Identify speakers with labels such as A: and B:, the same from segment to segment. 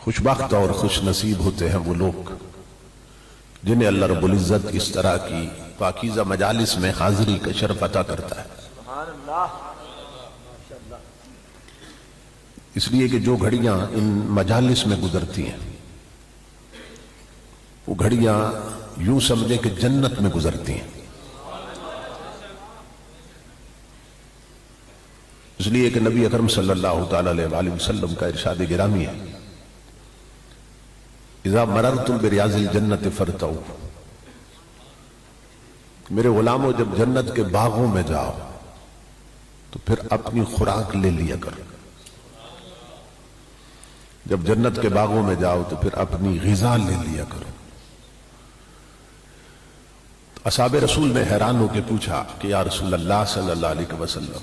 A: خوشبخت اور خوش نصیب ہوتے ہیں وہ لوگ جنہیں اللہ رب العزت اس طرح کی پاکیزہ مجالس میں حاضری کا شرف عطا کرتا ہے۔ اس لیے کہ جو گھڑیاں ان مجالس میں گزرتی ہیں وہ گھڑیاں یوں سمجھے کہ جنت میں گزرتی ہیں۔ اس لیے کہ نبی اکرم صلی اللہ تعالی علیہ وسلم کا ارشاد گرامی ہے، اذا مررتم بریاض الجنت فرتعوا، میرے غلاموں جب جنت کے باغوں میں جاؤ تو پھر اپنی خوراک لے لیا کرو۔ جب جنت کے باغوں میں جاؤ تو پھر اپنی غذا لے لیا کرو۔ اصحاب رسول نے حیران ہو کے پوچھا کہ یا رسول اللہ صلی اللہ علیہ وسلم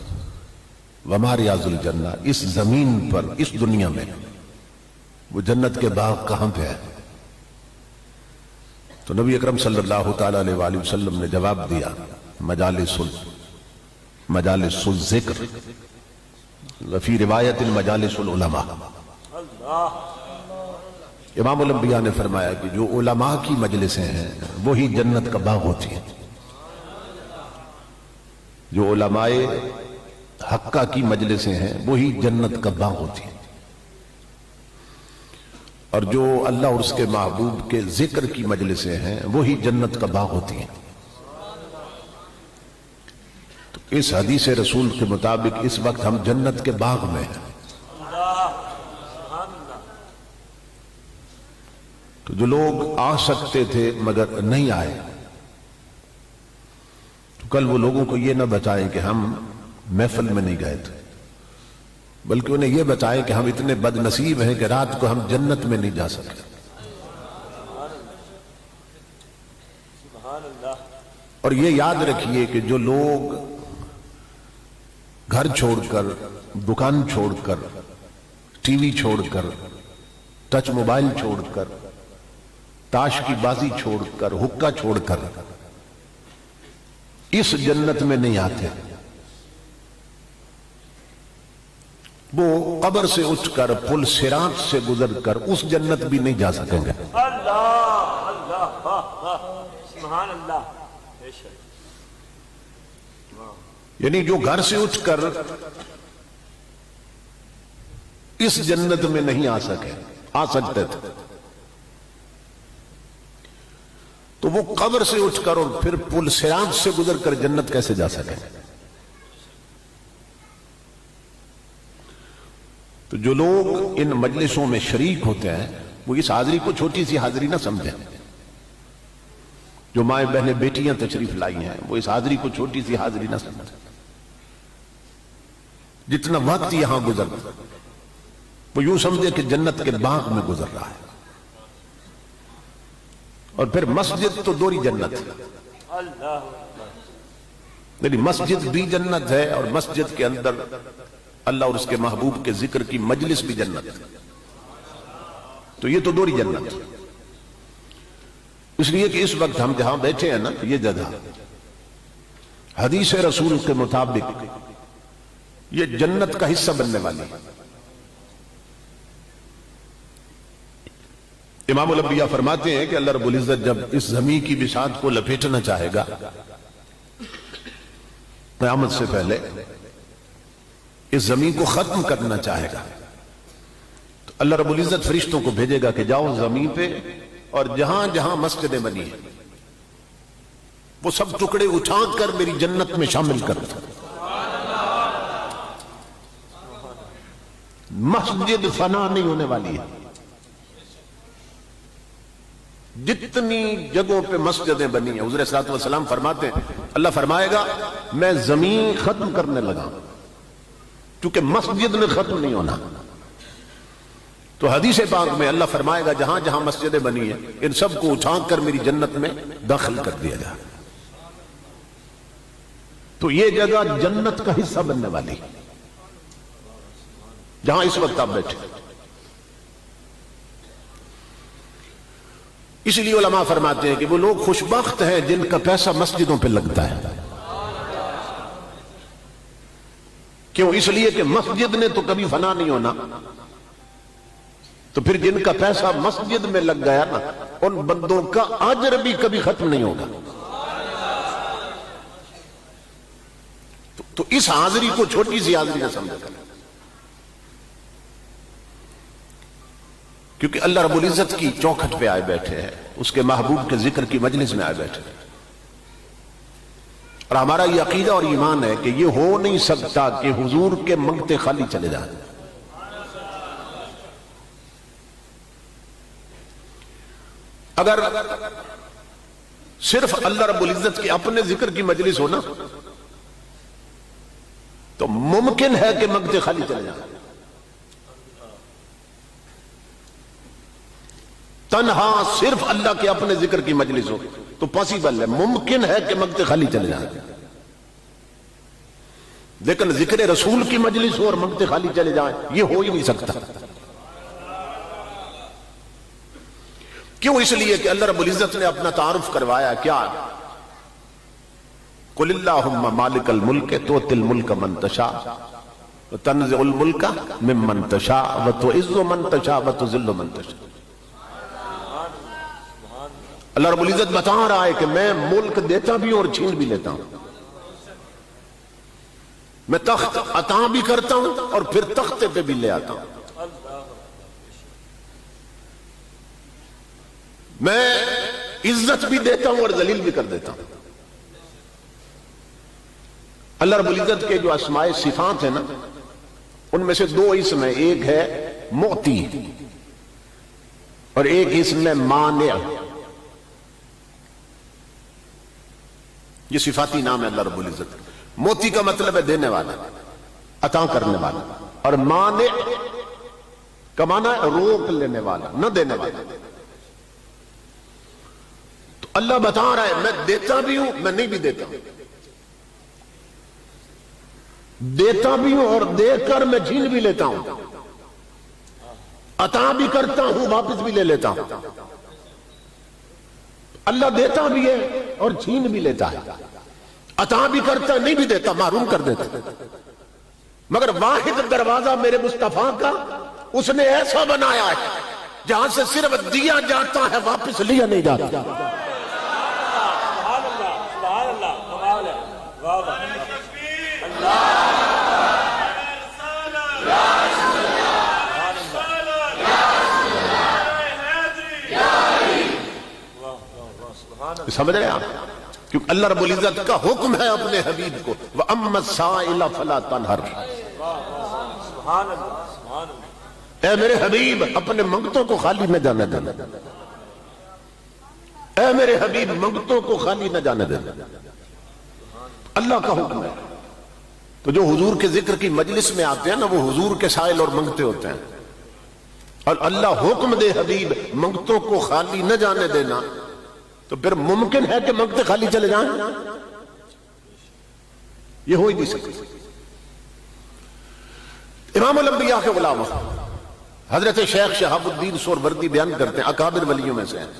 A: وما ریاض الجنہ، اس زمین پر اس دنیا میں وہ جنت کے باغ کہاں پہ ہے؟ تو نبی اکرم صلی اللہ تعالی علیہ وسلم نے جواب دیا، مجالس الذکر وفی روایت مجالس العلماء۔ امام الانبیاء نے فرمایا کہ جو علماء کی مجلسیں ہیں وہی جنت کا باغ ہوتی ہیں۔ جو علماء حقہ کی مجلسیں ہیں وہی جنت کا باغ ہوتی ہیں، اور جو اللہ اور اس کے محبوب کے ذکر کی مجلسیں ہیں وہی جنت کا باغ ہوتی ہیں۔ تو اس حدیث رسول کے مطابق اس وقت ہم جنت کے باغ میں ہیں۔ تو جو لوگ آ سکتے تھے مگر نہیں آئے، تو کل وہ لوگوں کو یہ نہ بتائیں کہ ہم محفل میں نہیں گئے تھے، بلکہ انہیں یہ بتائیں کہ ہم اتنے بد نصیب ہیں کہ رات کو ہم جنت میں نہیں جا سکے۔ اور یہ یاد رکھیے کہ جو لوگ گھر چھوڑ کر، دکان چھوڑ کر، ٹی وی چھوڑ کر، ٹچ موبائل چھوڑ کر، تاش کی بازی چھوڑ کر، حقہ چھوڑ کر اس جنت میں نہیں آتے، وہ قبر سے اٹھ کر پل صراط سے گزر کر اس جنت بھی نہیں جا سکیں گے۔ یعنی جو گھر سے اٹھ کر اس جنت میں نہیں آ سکے، آ سکتے تھے، تو وہ قبر سے اٹھ کر اور پھر پل صراط سے گزر کر جنت کیسے جا سکیں؟ تو جو لوگ ان مجلسوں میں شریک ہوتے ہیں وہ اس حاضری کو چھوٹی سی حاضری نہ سمجھیں۔ جو مائیں بہنیں بیٹیاں تشریف لائی ہیں وہ اس حاضری کو چھوٹی سی حاضری نہ سمجھیں۔ جتنا وقت یہاں گزر وہ یوں سمجھے کہ جنت کے باغ میں گزر رہا ہے۔ اور پھر مسجد تو دوری جنت ہے، یعنی مسجد بھی جنت ہے اور مسجد کے اندر اللہ اور اس کے محبوب کے ذکر کی مجلس بھی جنت ہے، تو یہ تو دوری جنت ہے۔ اس لیے کہ اس وقت ہم جہاں بیٹھے ہیں نا، یہ جگہ حدیث رسول کے مطابق یہ جنت کا حصہ بننے والی ہے۔ امام الانبیاء فرماتے ہیں کہ اللہ رب العزت جب اس زمین کی بساط کو لپیٹنا چاہے گا قیامت سے پہلے، اس زمین کو ختم کرنا چاہے گا، تو اللہ رب العزت فرشتوں کو بھیجے گا کہ جاؤ زمین پہ اور جہاں جہاں مسجدیں بنی ہیں وہ سب ٹکڑے اٹھا کر میری جنت میں شامل کر دو۔ مسجد فنا نہیں ہونے والی ہے۔ جتنی جگہوں پہ مسجدیں بنی ہیں، حضور صلی اللہ علیہ وسلم فرماتے ہیں اللہ فرمائے گا میں زمین ختم کرنے لگا کیونکہ مسجد نے ختم نہیں ہونا۔ تو حدیث پاک میں اللہ فرمائے گا جہاں جہاں مسجدیں بنی ہیں ان سب کو اٹھا کر میری جنت میں داخل کر دیا جائے، تو یہ جگہ جنت کا حصہ بننے والی جہاں اس وقت آپ بیٹھے۔ اس لیے علماء فرماتے ہیں کہ وہ لوگ خوشبخت ہیں جن کا پیسہ مسجدوں پہ لگتا ہے۔ کیوں؟ اس لیے کہ مسجد نے تو کبھی فنا نہیں ہونا، تو پھر جن کا پیسہ مسجد میں لگ گیا نا، ان بندوں کا اجر بھی کبھی ختم نہیں ہوگا۔ تو اس حاضری کو چھوٹی سی حاضری نہ سمجھا کریں، کیونکہ اللہ رب العزت کی چوکھٹ پہ آئے بیٹھے ہیں، اس کے محبوب کے ذکر کی مجلس میں آئے بیٹھے ہیں، اور ہمارا یہ عقیدہ اور ایمان ہے کہ یہ ہو نہیں سکتا کہ حضور کے منگتے خالی چلے جائیں۔ اگر صرف اللہ رب العزت کے اپنے ذکر کی مجلس ہو نا تو ممکن ہے کہ منگتے خالی چلے جائیں، تنہا صرف اللہ کے اپنے ذکر کی مجلس ہو تو پاسبل ہے، ممکن ہے کہ منگتے خالی چلے جائیں، لیکن ذکر رسول کی مجلس ہو اور منگتے خالی چلے جائیں یہ ہو ہی نہیں سکتا۔ کیوں؟ اس لیے کہ اللہ رب العزت نے اپنا تعارف کروایا کیا؟ قل اللہم مالک الملک تؤتی الملک من تشاء وتنزع الملک ممن تشاء وتعز من تشاء وتذل من تشاء۔ اللہ رب العزت بتا رہا ہے کہ میں ملک دیتا بھی ہوں اور چھین بھی لیتا ہوں، میں تخت عطا بھی کرتا ہوں اور پھر تختے پہ بھی لے آتا ہوں، میں عزت بھی دیتا ہوں اور ذلیل بھی کر دیتا ہوں۔ اللہ رب العزت کے جو اسماء صفات ہیں نا، ان میں سے دو اسم ہیں، ایک ہے معطی اور ایک اسم ہے مانع۔ یہ صفاتی نام ہے اللہ رب العزت۔ موتی کا مطلب ہے دینے والا، عطا کرنے والا، اور مانع کا معنی ہے روک لینے والا، نہ دینے والا۔ تو اللہ بتا رہا ہے میں دیتا بھی ہوں، میں نہیں بھی دیتا ہوں، دیتا بھی ہوں اور دے کر میں چھین بھی لیتا ہوں، عطا بھی کرتا ہوں واپس بھی لے لیتا ہوں۔ اللہ دیتا بھی ہے اور چھین بھی لیتا ہے، عطا بھی کرتا نہیں بھی دیتا، محروم کر دیتا، مگر واحد دروازہ میرے مصطفیٰ کا اس نے ایسا بنایا ہے جہاں سے صرف دیا جاتا ہے، واپس لیا نہیں جاتا۔ سمجھ رہے ہیں آپ؟ کیونکہ اللہ رب العزت کا حکم ہے اپنے حبیب کو وَأَمَّا السَّائِلَ فَلَا تَنْهَرْ، اے میرے حبیب اپنے منگتوں کو خالی نہ جانے دینا، اے میرے حبیب منگتوں کو خالی نہ جانے دینا، اللہ کا حکم ہے۔ تو جو حضور کے ذکر کی مجلس میں آتے ہیں نا وہ حضور کے سائل اور منگتے ہوتے ہیں، اور اللہ حکم دے حبیب منگتوں کو خالی نہ جانے دینا تو پھر ممکن ہے کہ منگتے خالی چلے جائیں؟ یہ ہو ہی نہیں سکتا۔ امام الانبیاء کے غلام حضرت شیخ شہاب الدین سہروردی بیان کرتے ہیں، اکابر ولیوں میں سے ہیں،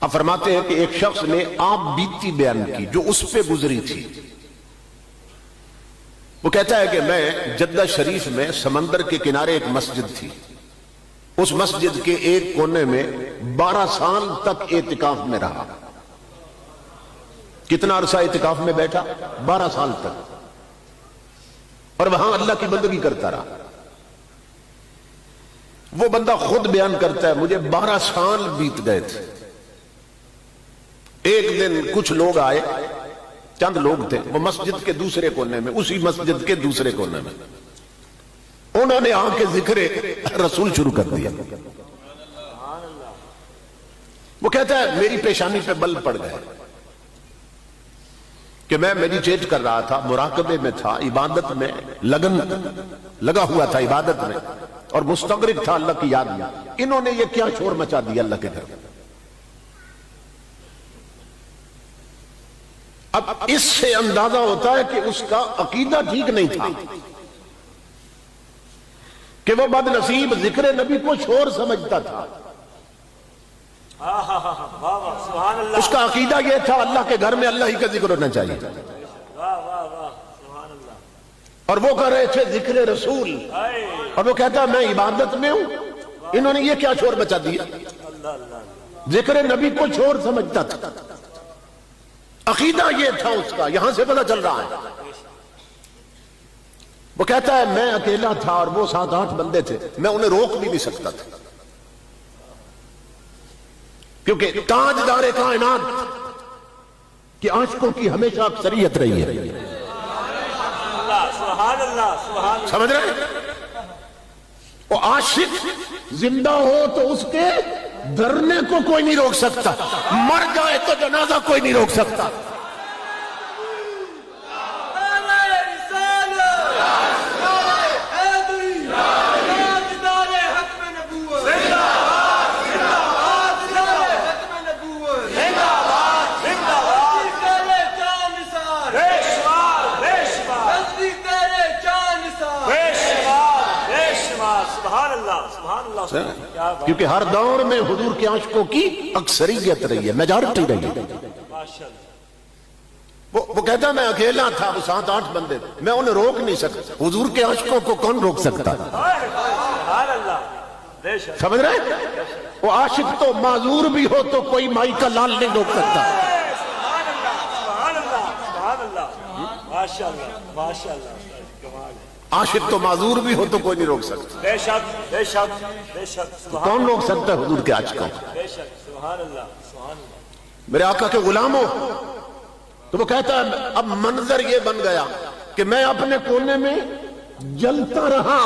A: اب فرماتے ہیں کہ ایک شخص نے آپ بیتی بیان کی جو اس پہ گزری تھی۔ وہ کہتا ہے کہ میں جدہ شریف میں سمندر کے کنارے ایک مسجد تھی، اس مسجد کے ایک کونے میں 12 سال تک اعتکاف میں رہا۔ کتنا عرصہ اعتکاف میں بیٹھا؟ 12 سال تک، اور وہاں اللہ کی بندگی کرتا رہا۔ وہ بندہ خود بیان کرتا ہے مجھے 12 سال بیت گئے تھے، ایک دن کچھ لوگ آئے، چند لوگ تھے، وہ مسجد کے دوسرے کونے میں، اسی مسجد کے دوسرے کونے میں، انہوں نے آ کے ذکر رسول شروع کر دیا۔ وہ کہتا ہے میری پیشانی پہ بل پڑ گئے کہ میں میڈیٹیٹ کر رہا تھا، مراقبے میں تھا، عبادت میں لگن لگا ہوا تھا، عبادت میں، اور مستغرق تھا اللہ کی یاد میں۔ انہوں نے یہ کیا شور مچا دیا اللہ کے گھر میں۔ اب اس سے اندازہ ہوتا ہے کہ اس کا عقیدہ ٹھیک نہیں تھا کہ وہ بد نصیب ذکر نبی کو شور سمجھتا تھا۔ اس کا عقیدہ یہ تھا اللہ کے گھر میں اللہ ہی کا ذکر ہونا چاہیے۔ اور وہ کر رہے تھے ذکر رسول، اور وہ کہتا ہے میں عبادت میں ہوں. انہوں نے یہ کیا شور بچا دیا؟ ذکر نبی کو شور سمجھتا تھا، عقیدہ یہ تھا اس کا، یہاں سے پتہ چل رہا ہے. وہ کہتا ہے میں اکیلا تھا اور وہ 7-8 بندے تھے، میں انہیں روک بھی نہیں سکتا تھا، کیونکہ تاجدار کائنات کہ عاشقوں کی ہمیشہ اکثریت رہی ہے.
B: سبحان اللہ سبحان اللہ.
A: سمجھ رہے ہیں؟ وہ عاشق زندہ ہو تو اس کے دھرنے کو کوئی نہیں روک سکتا، مر جائے تو جنازہ کوئی نہیں روک سکتا. کیونکہ ہر دور میں حضور کے عاشقوں کی اکثریت رہی ہے، میجارٹی رہی ہے. وہ کہتا ہے میں اکیلا تھا، وہ 7-8 بندے تھے، میں انہیں روک نہیں سکتا. حضور کے عاشقوں کو کون روک سکتا؟ سمجھ رہے ہیں؟ وہ عاشق تو معذور بھی ہو تو کوئی مائی کا لال نہیں روک سکتا. عاشق تو معذور بھی ہو تو کوئی نہیں روک سکتا.
B: بے شک بے شک بے شک.
A: کون روک سکتا ہے حضور کے عاشقوں کو؟
B: بے شک. سبحان اللہ سبحان اللہ.
A: میرے آقا کے غلاموں، تو وہ کہتا ہے اب منظر یہ بن گیا کہ میں اپنے کونے میں جلتا رہا،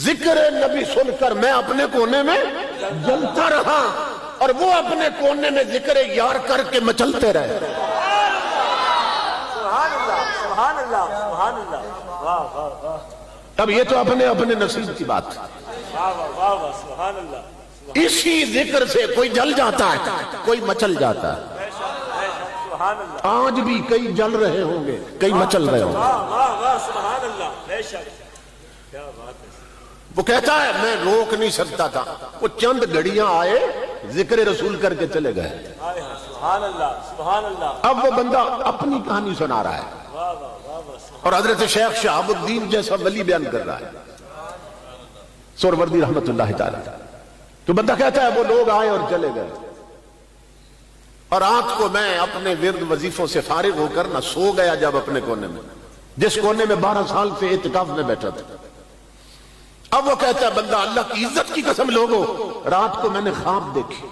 A: ذکر نبی سن کر میں اپنے کونے میں جلتا رہا، اور وہ اپنے کونے میں ذکر یار کر کے مچلتے رہے.
B: سبحان اللہ سبحان اللہ. واہ واہ واہ.
A: اب یہ تو اپنے نصیب کی بات ہے.
B: واہ واہ واہ. سبحان اللہ.
A: اسی ذکر سے کوئی جل جاتا ہے، کوئی مچل جاتا ہے.
B: سبحان اللہ.
A: آج بھی کئی جل رہے ہوں گے، کئی مچل رہے ہوں گے.
B: واہ واہ واہ. سبحان اللہ. بے شک. کیا بات ہے.
A: وہ کہتا ہے میں روک نہیں سکتا تھا. وہ چند گھڑیاں آئے، ذکر رسول کر کے چلے گئے.
B: سبحان اللہ سبحان اللہ.
A: اب وہ بندہ اپنی کہانی سنا رہا ہے،
B: واہ واہ واہ.
A: اور حضرت شیخ شہاب الدین جیسا ولی بیان کر رہا ہے، سہروردی رحمت اللہ تعالی. تو بندہ کہتا ہے وہ لوگ آئے اور چلے گئے، اور رات کو میں اپنے ورد وظیفوں سے فارغ ہو کر نہ سو گیا جب اپنے کونے میں، جس کونے میں 12 سال سے اعتکاف میں بیٹھا تھا. اب وہ کہتا ہے بندہ اللہ کی عزت کی قسم لوگو، رات کو میں نے خواب دیکھی،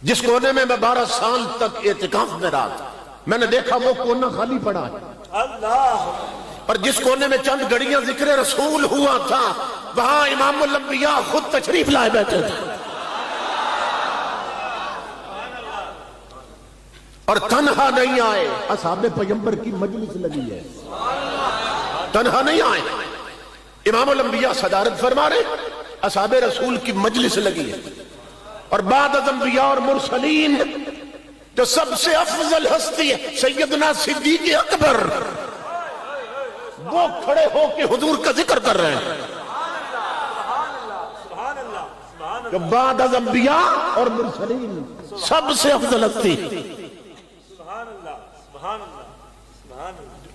A: جس کونے میں 12 سال تک اعتکاف میں رہا تھا، میں نے دیکھا وہ کونا خالی پڑا ہے.
B: اللہ.
A: اور جس کونے میں چند گھڑیاں ذکر رسول ہوا تھا، وہاں امام الانبیاء خود تشریف لائے بیٹھے تھے. اور تنہا نہیں آئے، اصحاب پیغمبر کی مجلس لگی ہے، تنہا نہیں آئے. امام الانبیاء صدارت فرما رہے، اصحاب رسول کی مجلس لگی ہے، اور بعد از انبیاء اور مرسلین جو سب سے افضل ہستی ہے سیدنا صدیق اکبر، وہ کھڑے ہو کے حضور کا ذکر کر رہے ہیں. جو بعد از انبیاء اور مرسلین سب سے افضل ہستی،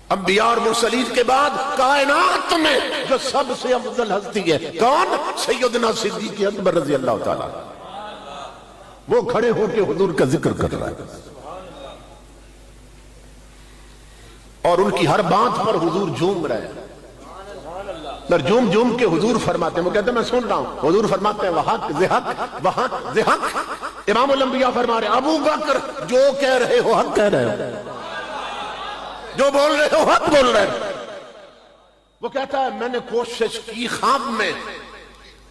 A: انبیاء اور مرسلین کے بعد کائنات میں جو سب سے افضل ہستی ہے کون؟ سیدنا صدیق اکبر رضی اللہ تعالیٰ. وہ کھڑے ہو کے حضور کا ذکر کر رہا ہے، اور ان کی ہر بات پر حضور جھوم رہے ہیں، اور جھوم جھوم کے حضور فرماتے ہیں. وہ کہتے ہیں میں سن رہا ہوں، حضور فرماتے ہیں وحق زحق وحق زحق. امام الانبیاء فرما رہے ہیں ابو بکر جو کہہ رہے ہو حق کہہ رہے ہو، جو بول رہے ہو حق بول رہے ہو. وہ کہتا ہے میں نے کوشش کی خواب میں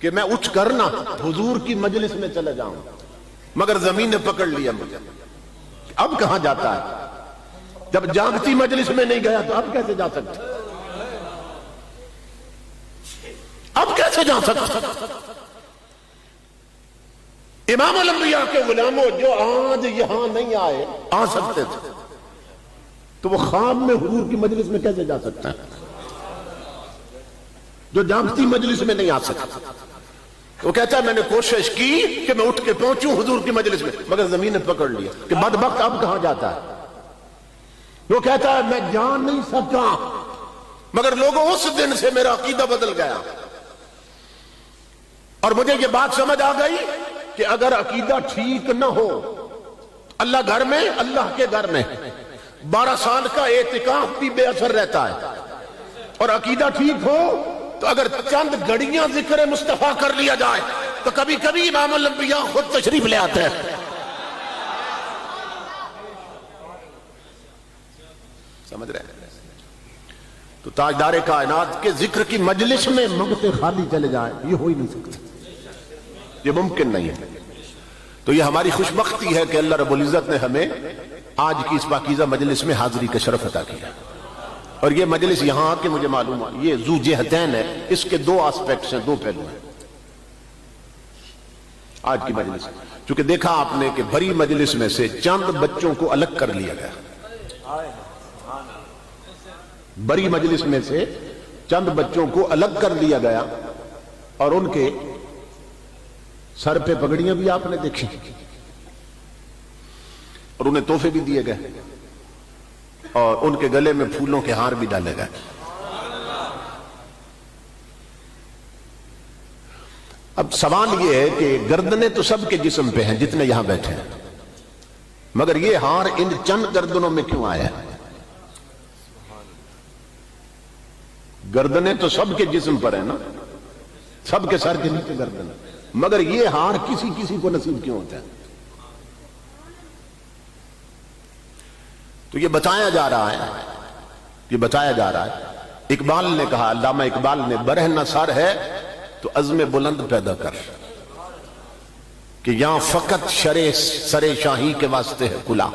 A: کہ میں اٹھ کر نہ حضور کی مجلس میں چلے جاؤں، مگر زمین نے پکڑ لیا مجھے. اب کہاں جاتا ہے؟ جب جاگتی مجلس میں نہیں گیا تو اب کیسے جا سکتا؟ اب کیسے جا سکتا؟ امام الانبیاء کے غلاموں جو آج یہاں نہیں آئے، آ سکتے تھے، تو وہ خواب میں حضور کی مجلس میں کیسے جا سکتا ہے؟ جو جاگتی مجلس میں نہیں آ سکتا. وہ کہتا ہے میں نے کوشش کی کہ میں اٹھ کے پہنچوں حضور کی مجلس میں، مگر زمین نے پکڑ لیا کہ بدبخت اب کہاں جاتا ہے. وہ کہتا ہے میں جان نہیں سکا، مگر لوگوں اس دن سے میرا عقیدہ بدل گیا اور مجھے یہ بات سمجھ آ گئی کہ اگر عقیدہ ٹھیک نہ ہو، اللہ گھر میں، اللہ کے گھر میں 12 سال کا اعتکاف بھی بے اثر رہتا ہے، اور عقیدہ ٹھیک ہو تو اگر چند گھڑیاں ذکر مصطفیٰ کر لیا جائے تو کبھی کبھی امام الانبیاء خود تشریف لے آتے ہیں۔ سمجھ رہے ہیں؟ تو تاجدار کائنات کے ذکر کی مجلس میں منگتے خالی چلے جائیں، یہ ہو ہی نہیں سکتا، یہ ممکن نہیں ہے۔ تو یہ ہماری خوش بختی ہے کہ اللہ رب العزت نے ہمیں آج کی اس پاکیزہ مجلس میں حاضری کا شرف عطا کیا، اور یہ مجلس یہاں آ کے مجھے معلوم ہے یہ ذو جہتین ہے، اس کے 2 آسپیکٹس ہیں، 2 پہلو ہیں آج کی مجلس۔ چونکہ دیکھا آپ نے کہ بھری مجلس میں سے چند بچوں کو الگ کر لیا گیا، بڑی مجلس میں سے چند بچوں کو الگ کر لیا گیا، اور ان کے سر پہ پگڑیاں بھی آپ نے دیکھی، اور انہیں تحفے بھی دیے گئے، اور ان کے گلے میں پھولوں کے ہار بھی ڈالے گئے۔ اب سوال یہ ہے کہ گردنیں تو سب کے جسم پہ ہیں جتنے یہاں بیٹھے ہیں، مگر یہ ہار ان چند گردنوں میں کیوں آیا ہے؟ گردنیں تو سب کے جسم پر ہیں نا، سب کے سر کے نیچے گردن، مگر یہ ہار کسی کسی کو نصیب کیوں ہوتا ہے؟ تو یہ بتایا جا رہا ہے، اقبال نے کہا، علامہ اقبال نے، برہنہ سر ہے تو عزم بلند پیدا کر، کہ یہاں فقط سر شاہی کے واسطے ہے کلا،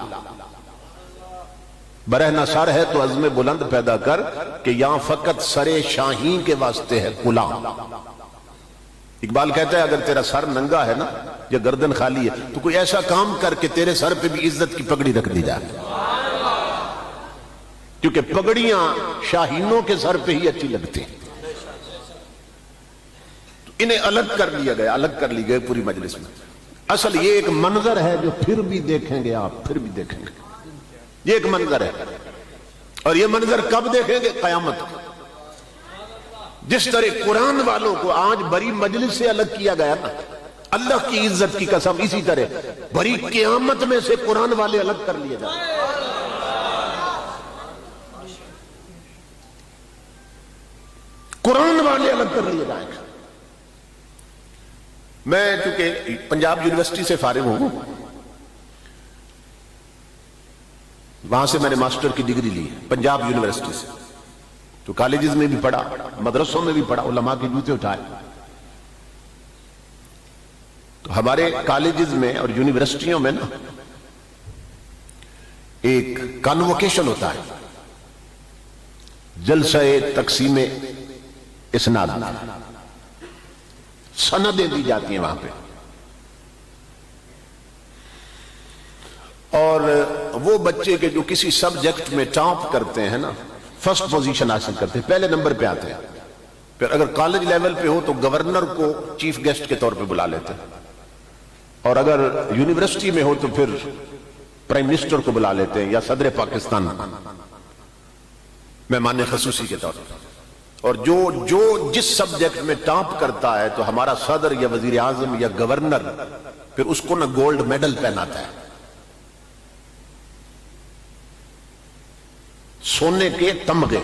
A: برہنہ سر ہے تو عزم بلند پیدا کر، کہ یہاں فقط سر شاہی کے واسطے ہے کلا۔ اقبال کہتا ہے اگر تیرا سر ننگا ہے نا یا گردن خالی ہے تو کوئی ایسا کام کر کے تیرے سر پہ بھی عزت کی پگڑی رکھ دی جائے، کیونکہ پگڑیاں شاہینوں کے سر پہ ہی اچھی لگتی ہیں۔ تو انہیں الگ کر لیا گیا، الگ کر لی گئے پوری مجلس میں۔ اصل یہ ایک منظر ہے جو پھر بھی دیکھیں گے آپ، پھر بھی دیکھیں گے، یہ ایک منظر ہے، اور یہ منظر کب دیکھیں گے؟ قیامت کو۔ جس طرح قرآن والوں کو آج بڑی مجلس سے الگ کیا گیا نا، اللہ کی عزت کی قسم، اسی طرح بڑی قیامت میں سے قرآن والے الگ کر لیے جائیں۔ قرآن والے الگ کر لیے جائیں گے۔ میں چونکہ پنجاب یونیورسٹی سے فارغ ہوں، وہاں سے میں نے ماسٹر کی ڈگری لی پنجاب یونیورسٹی سے، تو کالجز میں بھی پڑھا، مدرسوں میں بھی پڑھا، علماء کے جوتے اٹھائے۔ تو ہمارے کالجز میں اور یونیورسٹیوں میں نا ایک کانووکیشن ہوتا ہے، جلسہ تقسیم اسناد، سندیں دی جاتی ہیں وہاں پہ، اور وہ بچے کے جو کسی سبجیکٹ میں ٹاپ کرتے ہیں نا، فرسٹ پوزیشن حاصل کرتے ہیں، پہلے نمبر پہ آتے ہیں، پھر اگر کالج لیول پہ ہو تو گورنر کو چیف گیسٹ کے طور پہ بلا لیتے ہیں، اور اگر یونیورسٹی میں ہو تو پھر پرائم منسٹر کو بلا لیتے ہیں یا صدر پاکستان مہمان خصوصی کے طور پر۔ اور جو جس سبجیکٹ میں ٹاپ کرتا ہے تو ہمارا صدر یا وزیر اعظم یا گورنر پھر اس کو نا گولڈ میڈل پہناتا ہے، سونے کے تمغے،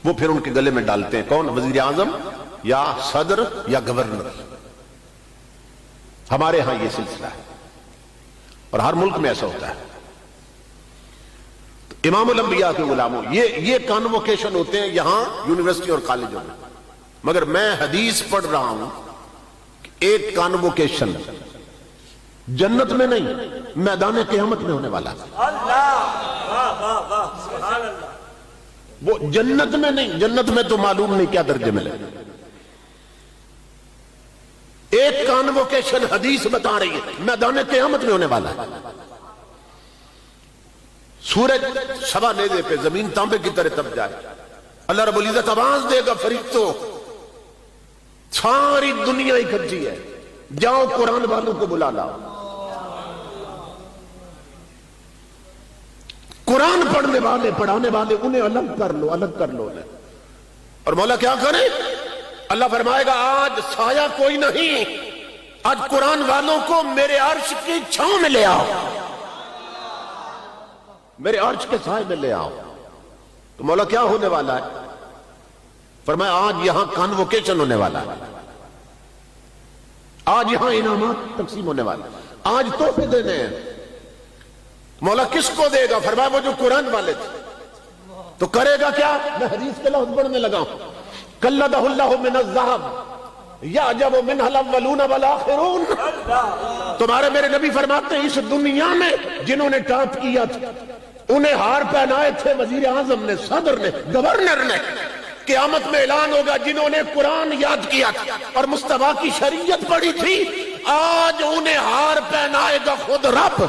A: وہ پھر ان کے گلے میں ڈالتے ہیں، کون؟ وزیر اعظم یا صدر یا گورنر۔ ہمارے ہاں یہ سلسلہ ہے، اور ہر ملک میں ایسا ہوتا ہے۔ امام الانبیاء کے غلاموں، یہ کانووکیشن ہوتے ہیں یہاں یونیورسٹی اور کالجوں میں، مگر میں حدیث پڑھ رہا ہوں کہ ایک کانووکیشن جنت میں نہیں، میدان قیامت میں ہونے والا ہے۔ وہ جنت میں نہیں، جنت میں تو معلوم نہیں کیا درجے ملے۔ ایک کانووکیشن حدیث بتا رہی ہے میدان قیامت میں ہونے والا ہے۔ سورج سوا نیزے پہ، زمین تانبے کی طرح تپ جائے، اللہ رب العزت آواز دے گا، فرشتوں ساری دنیا اکٹھی ہے، جاؤ قرآن والوں کو بلا لاؤ۔ قرآن پڑھنے والے پڑھانے والے انہیں الگ کر لو، الگ کر لو انہیں۔ اور مولا کیا کرے؟ اللہ فرمائے گا آج سایہ کوئی نہیں، آج قرآن والوں کو میرے عرش کی چھاؤں میں لے آؤ، میرے عرش کے سائے میں لے آؤ۔ تو مولا کیا ہونے والا ہے؟ فرمایا آج یہاں کانووکیشن ہونے والا ہے، آج یہاں انعامات تقسیم ہونے والا ہے، آج تحفے دینے ہیں۔ مولا کس کو دے گا؟ فرمایا وہ جو قرآن والے تھے۔ تو کرے گا کیا؟ میں حدیث کے لفظ پڑھنے لگا ہوں، قلدہ اللہ من الذہب یعجب منہ الاولون والآخرون۔ تمہارے میرے نبی فرماتے ہیں اس دنیا میں جنہوں نے ٹاپ کیا تھا، انہیں ہار پہنائے تھے وزیر اعظم نے، صدر نے، گورنر نے۔ قیامت میں اعلان ہوگا جنہوں نے قرآن یاد کیا تھا اور مصطفیٰ کی شریعت پڑھی تھی، آج انہیں ہار پہنائے گا خود رب۔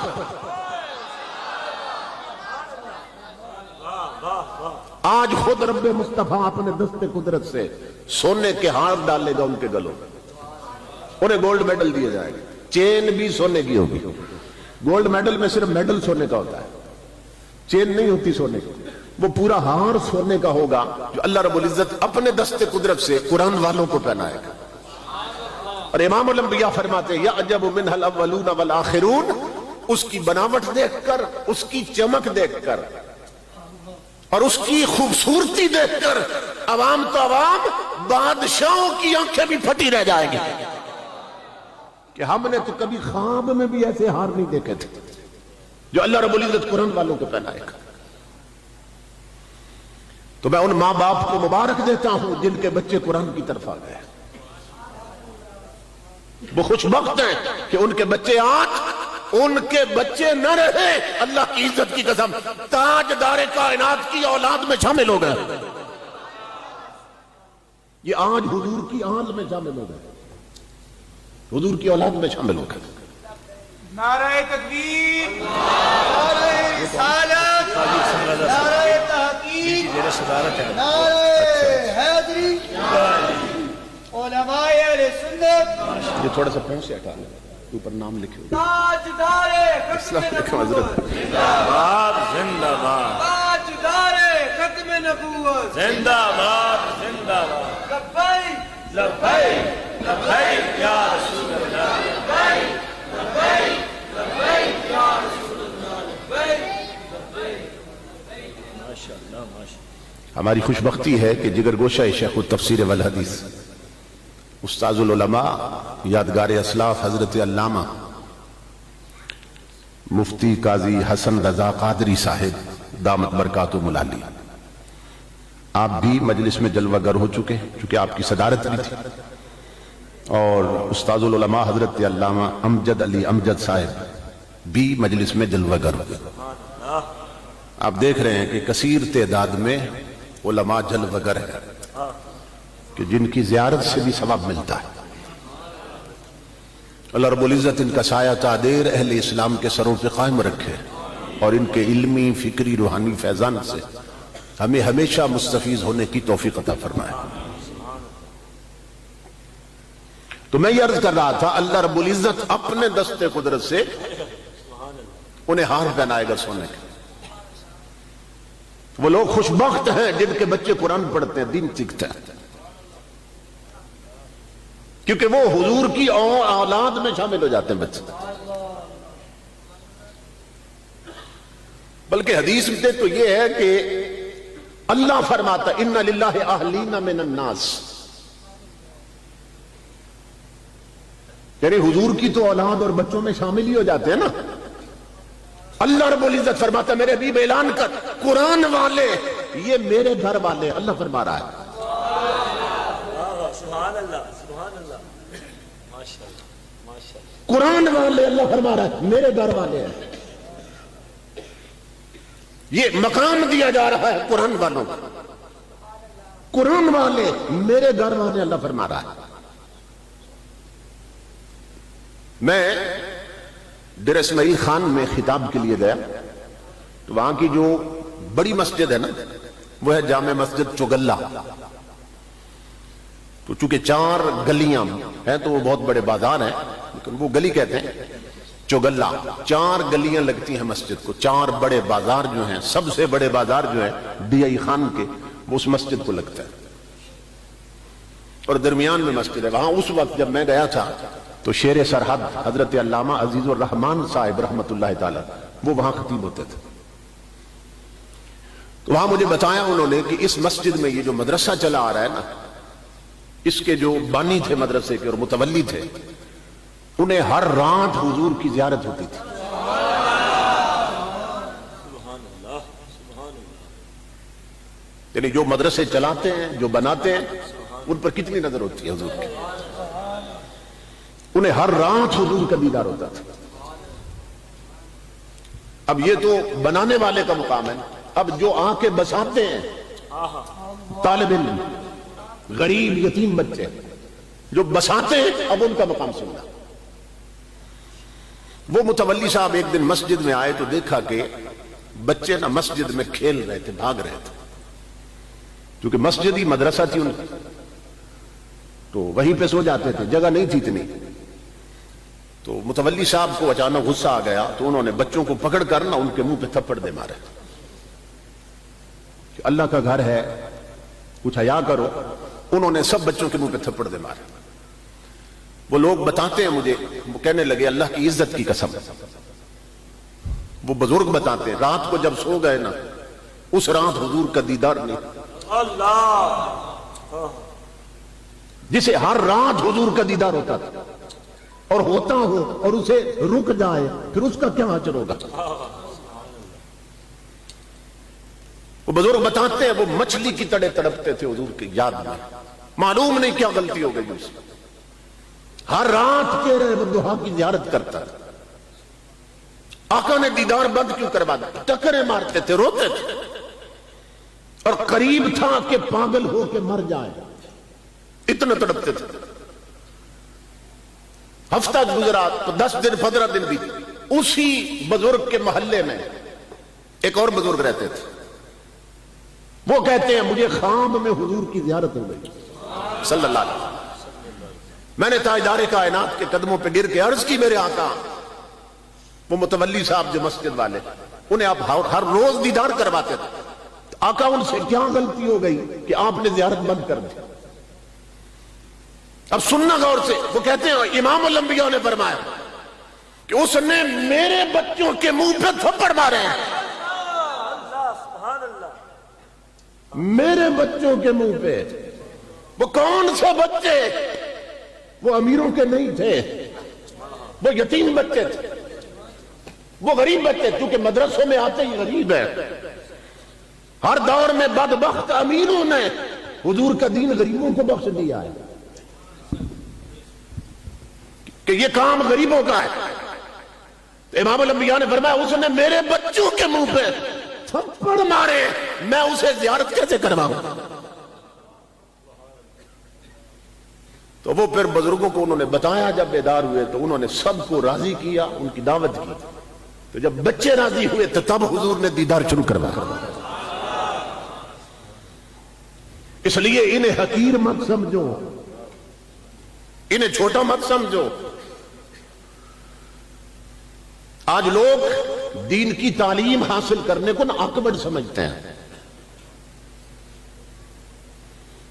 A: آج خود رب مصطفیٰ اپنے دست قدرت سے سونے کے ہار ڈالے گا ان کے گلوں، انہیں گولڈ میڈل دیے جائے گا، چین بھی سونے کی ہوگی۔ گولڈ میڈل میں صرف میڈل سونے کا ہوتا ہے، چین نہیں ہوتی سونے کی، وہ پورا ہار سونے کا ہوگا جو اللہ رب العزت اپنے دست قدرت سے قرآن والوں کو پہنائے گا۔ اور امام الانبیاء فرماتے ہیں یعجب منہ الاولون والآخرون، اس کی بناوٹ دیکھ کر، اس کی چمک دیکھ کر اور اس کی خوبصورتی دیکھ کر عوام تو عوام، بادشاہوں کی آنکھیں بھی پھٹی رہ جائیں گی کہ ہم نے تو کبھی خواب میں بھی ایسے ہار نہیں دیکھے تھے جو اللہ رب العزت قرآن والوں کو پہنائے گا۔ تو میں ان ماں باپ کو مبارک دیتا ہوں جن کے بچے قرآن کی طرف آ گئے، وہ خوش بخت ہیں کہ ان کے بچے آج ان کے بچے نہ رہے، اللہ کی عزت کی قسم تاجدار کائنات کی اولاد میں شامل ہو گئے، یہ آج حضور کی آل میں شامل ہو گئے، حضور کی اولاد میں شامل ہو گئے۔
C: نعرہ تکبیر، نعرہ رسالت، نعرہ تحقیق، نعرہ حیدری، علماء اہل سنت۔
A: یہ تھوڑا سا پہنچے ہٹا لیں، اوپر نام لکھے ہوئے
C: تاجدار ختم نبوت،
B: زندہ باد، زندہ باد،
C: تاجدار ختم نبوت،
B: زندہ باد، زندہ باد،
C: لبیک
B: لبیک لبیک یا رسول اللہ،
C: لبیک لبیک لبیک یا رسول اللہ، لبیک لبیک۔
B: ماشاءاللہ ماشاءاللہ۔
A: ہماری خوش بختی ہے کہ جگر گوشہ شیخ التفسیر والحدیث استاذ العلماء یادگار اسلاف حضرت علامہ مفتی قاضی حسن رضا قادری صاحب دامت برکاتہم العالی، آپ بھی مجلس میں جلوہ گر ہو چکے چونکہ آپ کی صدارت بھی تھی، اور استاذ العلماء حضرت علامہ امجد علی امجد صاحب بھی مجلس میں جلوہ گر ہوئے۔ آپ دیکھ رہے ہیں کہ کثیر تعداد میں علماء جلوہ گر ہیں کہ جن کی زیارت سے بھی ثواب ملتا ہے۔ اللہ رب العزت ان کا سایہ تعدیر اہل اسلام کے سروں پہ قائم رکھے اور ان کے علمی، فکری، روحانی فیضان سے ہمیں ہمیشہ مستفیض ہونے کی توفیق عطا فرمائے۔ تو میں یہ عرض کر رہا تھا اللہ رب العزت اپنے دست قدرت سے انہیں ہار پہنائے گا سونے کے۔ وہ لوگ خوش بخت ہیں جن کے بچے قرآن پڑھتے ہیں، دین سیکھتے ہیں، کیونکہ وہ حضور کی اولاد میں شامل ہو جاتے ہیں بچے۔ بلکہ حدیث میں تو یہ ہے کہ اللہ فرماتا ان للہ اہلین من الناس، یعنی حضور کی تو اولاد اور بچوں میں شامل ہی ہو جاتے ہیں نا۔ اللہ رب العزت فرماتا میرے حبیب اعلان کر قرآن والے یہ میرے گھر والے، اللہ فرما رہا ہے۔
B: سبحان اللہ، سبحان اللہ، ماشاءاللہ ماشاءاللہ۔
A: قرآن والے اللہ فرما رہا ہے میرے گھر والے ہیں، یہ مقام دیا جا رہا ہے قرآن والوں کو، قرآن والے میرے گھر والے، اللہ فرما رہا ہے۔ میں ڈیر اسماعیل خان میں خطاب کے لیے گیا تو وہاں کی جو بڑی مسجد ہے نا وہ ہے جامع مسجد چوگلہ، تو چونکہ 4 گلیاں ہیں تو وہ بہت بڑے بازار ہیں، لیکن وہ گلی کہتے ہیں چوگلا، 4 گلیاں لگتی ہیں مسجد کو، 4 بڑے بازار جو ہیں، سب سے بڑے بازار جو ہیں ڈی آئی خان کے، وہ اس مسجد کو لگتا ہے، اور درمیان میں مسجد ہے۔ وہاں اس وقت جب میں گیا تھا تو شیر سرحد حضرت علامہ عزیز الرحمان صاحب رحمت اللہ تعالی وہ وہاں خطیب ہوتے تھے۔ تو وہاں مجھے بتایا انہوں نے کہ اس مسجد میں یہ جو مدرسہ چلا آ رہا ہے نا، اس کے جو بانی تھے مدرسے کے اور متولی تھے، انہیں ہر رات حضور کی زیارت ہوتی تھی۔ یعنی جو مدرسے چلاتے ہیں، جو بناتے ہیں، ان پر کتنی نظر ہوتی ہے حضور کی، انہیں ہر رات حضور کا دیدار ہوتا تھا۔ اب یہ تو بنانے والے کا مقام ہے، اب جو آ کے بساتے ہیں، طالب علم، غریب، یتیم بچے جو بساتے ہیں، اب ان کا مقام سننا۔ وہ متولی صاحب ایک دن مسجد میں آئے تو دیکھا کہ بچے نا مسجد میں کھیل رہے تھے، بھاگ رہے تھے، کیونکہ مسجد ہی مدرسہ تھی ان کی، تو وہیں پہ سو جاتے تھے، جگہ نہیں تھی اتنی۔ تو متولی صاحب کو اچانک غصہ آ گیا تو انہوں نے بچوں کو پکڑ کر نا ان کے منہ پہ تھپڑ دے مارے کہ اللہ کا گھر ہے، کچھ حیا کرو۔ انہوں نے سب بچوں کے منہ پہ تھپڑ دے مارے۔ وہ لوگ بتاتے ہیں مجھے، وہ کہنے لگے اللہ کی عزت کی قسم، وہ بزرگ بتاتے ہیں رات کو جب سو گئے نا، اس رات حضور کا دیدار نہیں،
B: اللہ،
A: جسے ہر رات حضور کا دیدار ہوتا تھا اور ہوتا ہو اور اسے رک جائے پھر اس کا کیا اثر ہوگا۔ وہ بزرگ بتاتے ہیں وہ مچھلی کی طرح تڑپتے تھے حضور کی یاد میں، معلوم نہیں کیا غلطی ہو گئی اس میں، ہر رات کہہ رہے وہ دعا کی زیارت کرتا تھا۔ آقا نے دیدار بند کیوں کروا دیا؟ ٹکرے مارتے تھے، روتے تھے، اور قریب تھا کہ پاگل ہو کے مر جائے، اتنا تڑپتے تھے۔ ہفتہ گزرا تو 10 دن 15 دن بھی اسی بزرگ کے محلے میں ایک اور بزرگ رہتے تھے، وہ کہتے ہیں مجھے خواب میں حضور کی زیارت ہو گئی صلی اللہ علیہ وسلم، میں نے تاجدار کائنات کے قدموں پہ گر کے عرض کی میرے آقا، وہ متولی صاحب جو مسجد والے، انہیں آپ ہر روز دیدار کرواتے تھے، آقا ان سے کیا غلطی ہو گئی کہ آپ نے زیارت بند کر دی؟ اب سننا غور سے، وہ کہتے ہیں امام الانبیاء نے فرمایا کہ اس نے میرے بچوں کے منہ پہ تھپڑ مارے ہیں،
B: اللہ، سبحان اللہ،
A: میرے بچوں کے منہ پہ۔ وہ کون سے بچے؟ وہ امیروں کے نہیں تھے، وہ یتیم بچے تھے، وہ غریب بچے، کیونکہ مدرسوں میں آتے ہی غریب ہے۔ ہر دور میں بدبخت امیروں نے حضور کا دین غریبوں کو بخش دیا ہے کہ یہ کام غریبوں کا ہے۔ تو امام الانبیاء نے فرمایا اس نے میرے بچوں کے منہ پہ تھپڑ مارے، میں اسے زیارت کیسے کرواؤں؟ تو وہ پھر بزرگوں کو انہوں نے بتایا، جب بیدار ہوئے تو انہوں نے سب کو راضی کیا، ان کی دعوت کی، تو جب بچے راضی ہوئے تو تب حضور نے دیدار شروع کروایا۔ اس لیے انہیں حقیر مت سمجھو، انہیں چھوٹا مت سمجھو۔ آج لوگ دین کی تعلیم حاصل کرنے کو نا اکبر سمجھتے ہیں،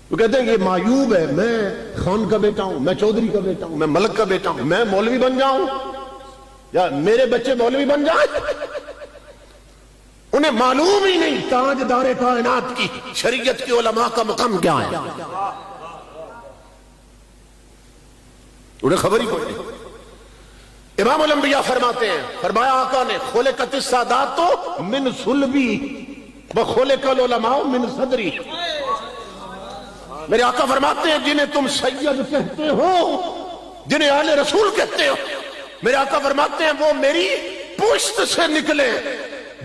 A: وہ کہتے ہیں یہ معیوب ہے، میں خان کا بیٹا ہوں، میں چودھری کا بیٹا ہوں، میں ملک کا بیٹا ہوں، میں مولوی بن جاؤں یا میرے بچے مولوی بن جائیں۔ انہیں معلوم ہی نہیں تاجدار کائنات کی شریعت کے علماء کا مقام کیا ہے، انہیں خبر ہی کوئی نہیں۔ امام الانبیاء فرماتے ہیں، فرمایا آقا نے خلقت السادات من صلبی وخلق العلماء من صدری۔ میرے آقا فرماتے ہیں جنہیں تم سید کہتے ہو، جنہیں اہل رسول کہتے ہو، میرے آقا فرماتے ہیں وہ میری پشت سے نکلے،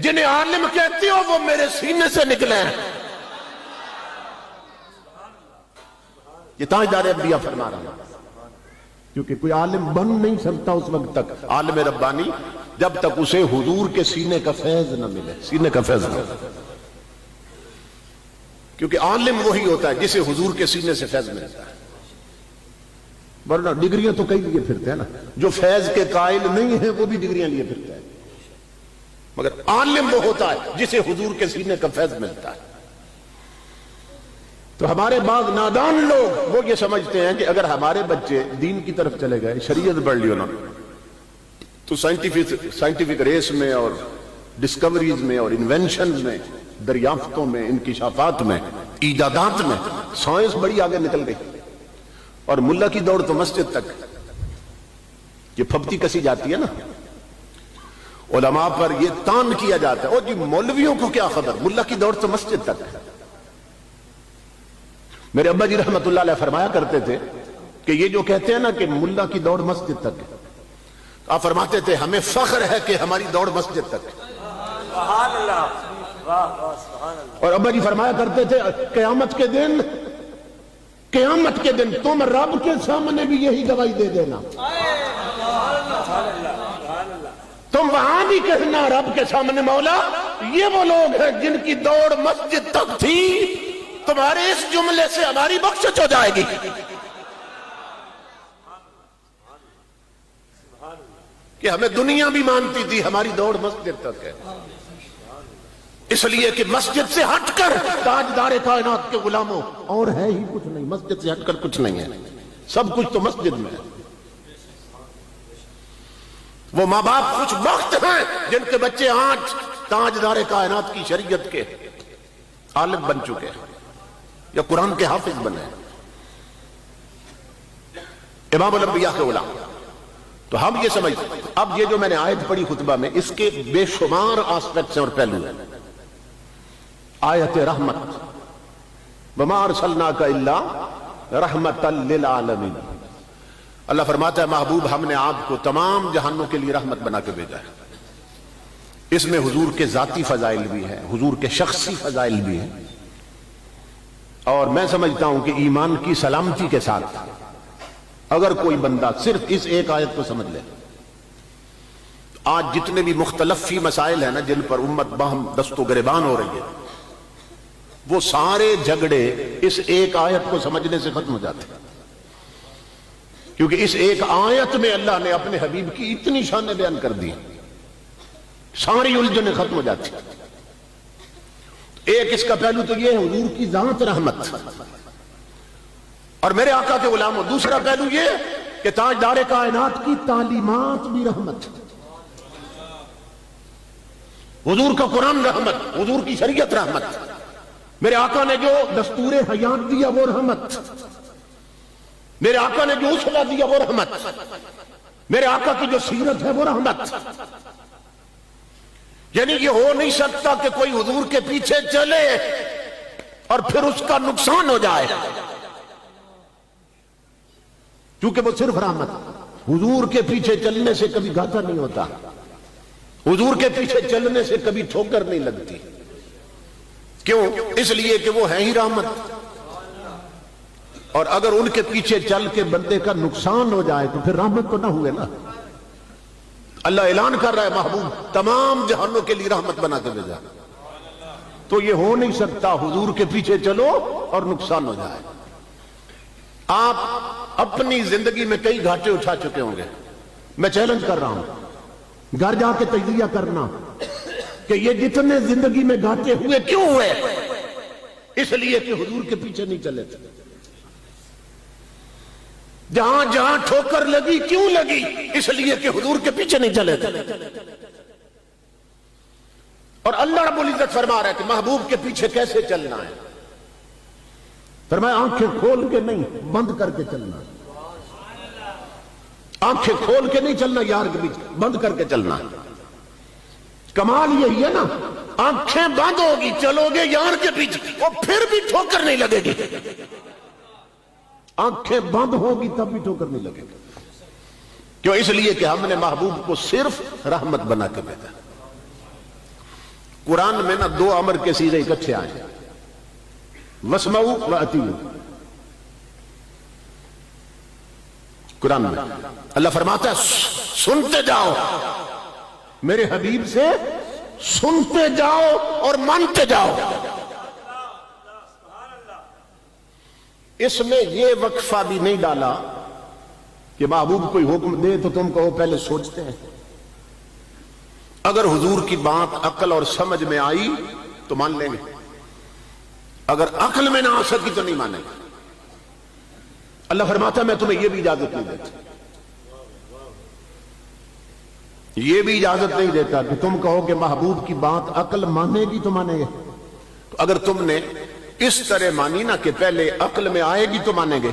A: جنہیں عالم کہتے ہو وہ میرے سینے سے نکلے۔ یہ تاجدار انبیاء فرما رہا ہے، کیونکہ کوئی عالم بن نہیں سکتا اس وقت تک عالم ربانی جب تک اسے حضور کے سینے کا فیض نہ ملے، سینے کا فیض نہ ملے، کیونکہ عالم وہی ہوتا ہے جسے حضور کے سینے سے فیض ملتا ہے۔ ورنہ ڈگریاں تو کئی لیے پھرتے ہیں نا، جو فیض کے قائل نہیں ہیں وہ بھی ڈگریاں لیے پھرتے ہیں، مگر عالم وہ ہوتا ہے جسے حضور کے سینے کا فیض ملتا ہے۔ تو ہمارے بعض نادان لوگ وہ یہ سمجھتے ہیں کہ اگر ہمارے بچے دین کی طرف چلے گئے، شریعت پڑھ لی انہوں نے، تو سائنٹیفک ریس میں اور ڈسکوریز میں اور انوینشنز میں، دریافتوں میں، انکشافات میں، ایجادات میں سائنس بڑی آگے نکل گئی، اور ملا کی دوڑ تو مسجد تک، یہ پھپتی کسی جاتی ہے نا، علماء پر یہ تان کیا جاتا ہے، اور جی مولویوں کو کیا خبر، ملا کی دوڑ تو مسجد تک ہے۔ میرے ابا جی رحمت اللہ علیہ فرمایا کرتے تھے کہ یہ جو کہتے ہیں نا کہ ملا کی دوڑ مسجد تک ہے، آپ فرماتے تھے ہمیں فخر ہے کہ ہماری دوڑ مسجد تک ہے۔
B: سبحان اللہ، واہ واہ سبحان اللہ۔
A: اور ابا جی فرمایا کرتے تھے قیامت کے دن تم رب کے سامنے بھی یہی گواہی دے دینا، تم وہاں بھی کہنا رب کے سامنے مولا یہ وہ لوگ ہیں جن کی دوڑ مسجد تک تھی، تمہارے اس جملے سے ہماری بخشش ہو جائے گی۔ کہ ہمیں دنیا بھی مانتی تھی ہماری دوڑ مسجد تک ہے، اس لیے کہ مسجد سے ہٹ کر تاجدار کائنات کے غلاموں اور ہے ہی کچھ نہیں، مسجد سے ہٹ کر کچھ نہیں ہے، سب کچھ تو مسجد میں ہے۔ وہ ماں باپ کچھ وقت ہیں جن کے بچے آج تاجدار کائنات کی شریعت کے عالم بن چکے ہیں یا قرآن کے حافظ بنے ہیں، امام الانبیاء کے غلام۔ تو ہم یہ سمجھتے ہیں، اب یہ جو میں نے آیت پڑھی خطبہ میں، اس کے بے شمار آسپیکٹس اور پہلو ہیں۔ آیت رحمت، وما ارسلناک الا رحمتا للعالمین، اللہ فرماتا ہے محبوب ہم نے آپ کو تمام جہانوں کے لیے رحمت بنا کے بھیجا ہے۔ اس میں حضور کے ذاتی فضائل بھی ہیں، حضور کے شخصی فضائل بھی ہیں، اور میں سمجھتا ہوں کہ ایمان کی سلامتی کے ساتھ اگر کوئی بندہ صرف اس ایک آیت کو سمجھ لے، آج جتنے بھی مختلف فی مسائل ہیں نا جن پر امت باہم دست و گریبان ہو رہی ہے، وہ سارے جھگڑے اس ایک آیت کو سمجھنے سے ختم ہو جاتے ہیں، کیونکہ اس ایک آیت میں اللہ نے اپنے حبیب کی اتنی شانیں بیان کر دی، ساری الجھنیں ختم ہو جاتی ہیں۔ ایک اس کا پہلو تو یہ ہے حضور کی ذات رحمت اور میرے آقا کے غلاموں، دوسرا پہلو یہ کہ تاجدار کائنات کی تعلیمات بھی رحمت، حضور کا قرآن رحمت، حضور کی شریعت رحمت، میرے آقا نے جو دستور حیات دیا وہ رحمت، میرے آقا نے جو اسوہ دیا وہ رحمت، میرے آقا کی جو سیرت ہے وہ رحمت۔ یعنی یہ ہو نہیں سکتا کہ کوئی حضور کے پیچھے چلے اور پھر اس کا نقصان ہو جائے، کیونکہ وہ صرف رحمت، حضور کے پیچھے چلنے سے کبھی گھاٹا نہیں ہوتا، حضور کے پیچھے چلنے سے کبھی ٹھوکر نہیں لگتی، کیوں؟ اس لیے کہ وہ ہیں ہی رحمت، اور اگر ان کے پیچھے چل کے بندے کا نقصان ہو جائے تو پھر رحمت تو نہ ہوئے نا۔ اللہ اعلان کر رہا ہے محبوب تمام جہانوں کے لیے رحمت بنا کے بھیجا، تو یہ ہو نہیں سکتا حضور کے پیچھے چلو اور نقصان ہو جائے۔ آپ اپنی زندگی میں کئی گھاٹے اٹھا چکے ہوں گے، میں چیلنج کر رہا ہوں گھر جا کے تجزیہ کرنا کہ یہ جتنے زندگی میں گھاٹے ہوئے کیوں ہوئے؟ اس لیے کہ حضور کے پیچھے نہیں چلے تھے۔ جہاں جہاں ٹھوکر لگی کیوں لگی؟ اس لیے کہ حضور کے پیچھے نہیں چلے تھے۔ اور اللہ رب العزت فرما رہا ہے کہ محبوب کے پیچھے کیسے چلنا ہے، فرمایا آنکھیں کھول کے نہیں بند کر کے چلنا، آنکھیں کھول کے نہیں چلنا یار کے پیچھے، بند کر کے چلنا۔ کمال یہی ہے نا، آنکھیں بند ہوگی چلو گے یار کے پیچھے اور پھر بھی ٹھوکر نہیں لگے گی، آنکھیں بند ہوگی تب بھی ٹھوکر نہیں لگے گی، کیوں؟ اس لیے کہ ہم نے محبوب کو صرف رحمت بنا کے بھیجا۔ قرآن میں نا دو امر کے صیغے اکٹھے آئے ہیں، واسمعوا واطیعوا۔ قرآن میں اللہ فرماتا ہے سنتے جاؤ، میرے حبیب سے سنتے جاؤ اور مانتے جاؤ۔ اس میں یہ وقفہ بھی نہیں ڈالا کہ محبوب کوئی حکم دے تو تم کہو پہلے سوچتے ہیں. اگر حضور کی بات عقل اور سمجھ میں آئی تو مان لیں گے، اگر عقل میں نہ آ سکی تو نہیں مانیں گے. اللہ فرماتا ہے میں تمہیں یہ بھی اجازت نہیں دیتا، یہ بھی اجازت نہیں دیتا کہ تم کہو کہ محبوب کی بات عقل مانے گی تو مانیں گے. تو اگر تم نے اس طرح مانی نا کہ پہلے عقل میں آئے گی تو مانیں گے،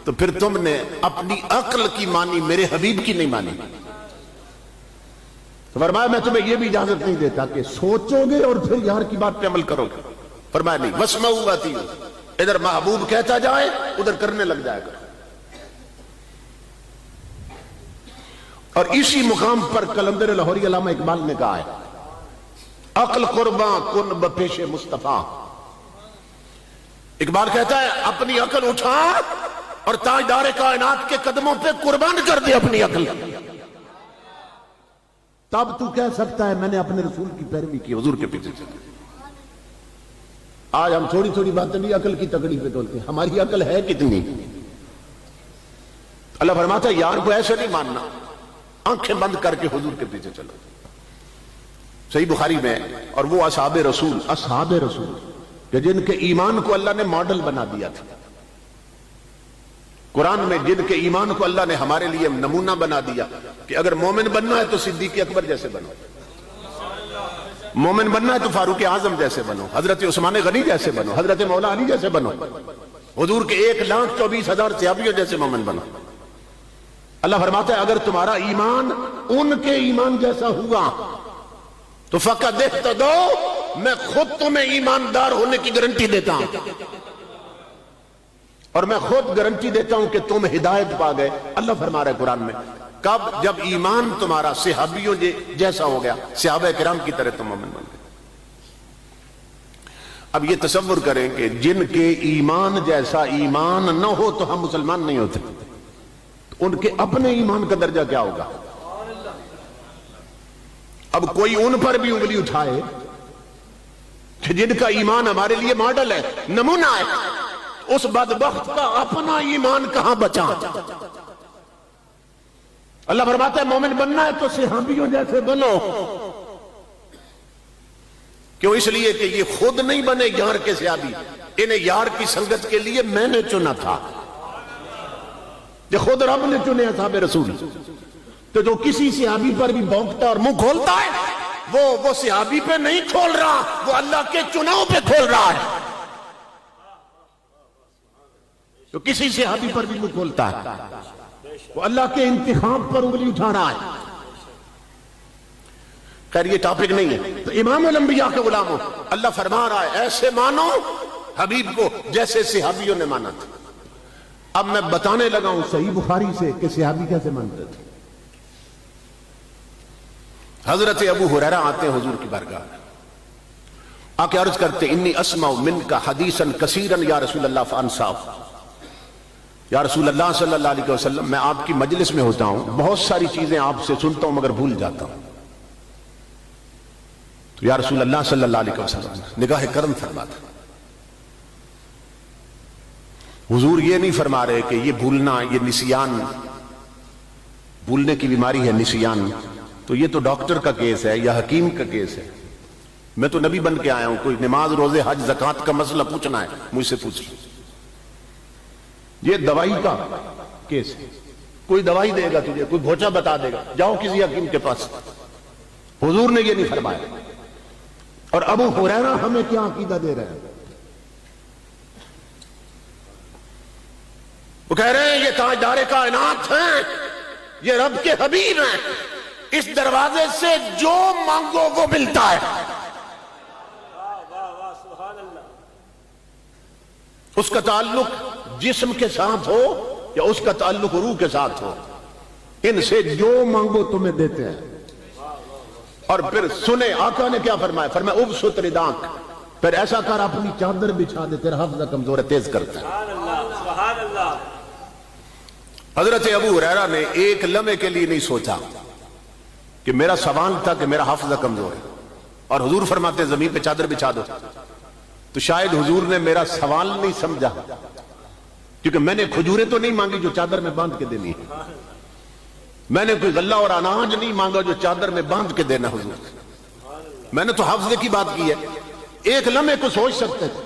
A: تو پھر تم نے اپنی عقل کی مانی، میرے حبیب کی نہیں مانی. تو فرمایا میں تمہیں یہ بھی اجازت نہیں دیتا کہ سوچو گے اور پھر یار کی بات پہ عمل کرو گے. فرمایا نہیں، واسمعوا واطیعوا، ادھر محبوب کہتا جائے ادھر کرنے لگ جائے گا. اور اسی مقام پر کلندر لاہوری علامہ اقبال نے کہا ہے، عقل قرباں کن بپیش مصطفیٰ. اقبال کہتا ہے اپنی عقل اٹھا اور تاجدار کائنات کے قدموں پہ قربان کر دے اپنی عقل، تب تو کہہ سکتا ہے میں نے اپنے رسول کی پیروی کی، حضور کے پیچھے چلا. آج ہم تھوڑی تھوڑی باتیں بھی عقل کی تکڑی پہ تولتے ہیں، ہماری عقل ہے کتنی؟ اللہ فرماتا ہے یار کو ایسے نہیں ماننا، آنکھیں بند کر کے حضور کے پیچھے چلو. صحیح بخاری میں، اور وہ اصحاب رسول کہ جن کے ایمان کو اللہ نے ماڈل بنا دیا تھا، قرآن میں جن کے ایمان کو اللہ نے ہمارے لیے نمونہ بنا دیا کہ اگر مومن بننا ہے تو صدیق اکبر جیسے بنو، مومن بننا ہے تو فاروق اعظم جیسے بنو، حضرت عثمان غنی جیسے بنو، حضرت مولا علی جیسے بنو، حضور کے 1,24,000 صحابیوں جیسے مومن بنو. اللہ فرماتا ہے اگر تمہارا ایمان ان کے ایمان جیسا ہوا تو فقط اہتدوا، میں خود تمہیں ایماندار ہونے کی گارنٹی دیتا ہوں، اور میں خود گارنٹی دیتا ہوں کہ تم ہدایت پا گئے. اللہ فرما رہا ہے قرآن میں، کب؟ جب ایمان تمہارا صحابیوں جیسا ہو گیا، صحابہ کرام کی طرح تم مومن بن گئے. اب یہ تصور کریں کہ جن کے ایمان جیسا ایمان نہ ہو تو ہم مسلمان نہیں ہوتے، ان کے اپنے ایمان کا درجہ کیا ہوگا؟ اب کوئی ان پر بھی انگلی اٹھائے کہ جن کا ایمان ہمارے لیے ماڈل ہے، نمونہ ہے، اس بدبخت کا اپنا ایمان کہاں بچا؟ اللہ فرماتا ہے مومن بننا ہے تو صحابیوں جیسے بنو. کیوں؟ اس لیے کہ یہ خود نہیں بنے یار کے صحابی، انہیں یار کی سنگت کے لیے میں نے چنا تھا، یہ خود رب نے چنے اصحاب رسول. تو جو کسی صحابی پر بھی بھونکتا اور منہ کھولتا ہے وہ صحابی پہ نہیں کھول رہا، وہ اللہ کے چناؤ پہ کھول رہا ہے. تو کسی صحابی پر بھی منہ کھولتا ہے وہ اللہ کے انتخاب پر انگلی اٹھا رہا ہے. خیر یہ ٹاپک نہیں ہے. تو امام الانبیاء کے غلاموں، اللہ فرما رہا ہے ایسے مانو حبیب کو جیسے صحابیوں نے مانا تھا. اب میں بتانے لگا ہوں صحیح بخاری سے کہ صحابی کیسے مانتے تھے. حضرت ابو ہریرہ آتے ہیں حضور کی بارگاہ میں، آ کے عرض کرتے انی اسمع منک حدیثا کثیرا یا رسول اللہ فانصاف. یا رسول اللہ صلی اللہ علیہ وسلم، میں آپ کی مجلس میں ہوتا ہوں، بہت ساری چیزیں آپ سے سنتا ہوں مگر بھول جاتا ہوں. تو یا رسول اللہ صلی اللہ علیہ وسلم نگاہ کرم فرماتا. حضور یہ نہیں فرما رہے کہ یہ بھولنا، یہ نسیان، بھولنے کی بیماری ہے نسیان، تو یہ تو ڈاکٹر کا کیس ہے یا حکیم کا کیس ہے. میں تو نبی بن کے آیا ہوں، کوئی نماز روزے حج زکوٰۃ کا مسئلہ پوچھنا ہے مجھ سے پوچھ لو. یہ دوائی کا کیس ہے، کوئی دوائی دے گا تجھے، کوئی بھوچا بتا دے گا، جاؤ کسی حکیم کے پاس. حضور نے یہ نہیں فرمایا. اور ابو ہریرہ ہمیں کیا عقیدہ دے رہے ہیں؟ وہ کہہ رہے ہیں یہ تاجدار کائنات ہیں، یہ رب کے حبیب ہیں، اس دروازے سے جو مانگو وہ ملتا ہے. اس کا تعلق جسم کے ساتھ ہو یا اس کا تعلق روح کے ساتھ ہو، ان سے جو مانگو تمہیں دیتے ہیں. اور پھر سنے آقا نے کیا فرمایا، فرمایا ابسط رداک، پھر ایسا کر اپنی چادر بچھا دے، تیرا حافظہ کمزور ہے، تیز کرتا ہے.
B: سبحان اللہ.
A: حضرت ابو ہریرہ نے ایک لمحے کے لیے نہیں سوچا کہ میرا سوال تھا کہ میرا حافظہ کمزور ہے، اور حضور فرماتے ہیں زمین پہ چادر بچھا دو، تو شاید حضور نے میرا سوال نہیں سمجھا، کیونکہ میں نے کھجوریں تو نہیں مانگی جو چادر میں باندھ کے دینی ہے، میں نے کوئی غلہ اور اناج نہیں مانگا جو چادر میں باندھ کے دینا حضور، میں نے تو حافظے کی بات کی ہے۔ ایک لمحے کو سوچ سکتے تھے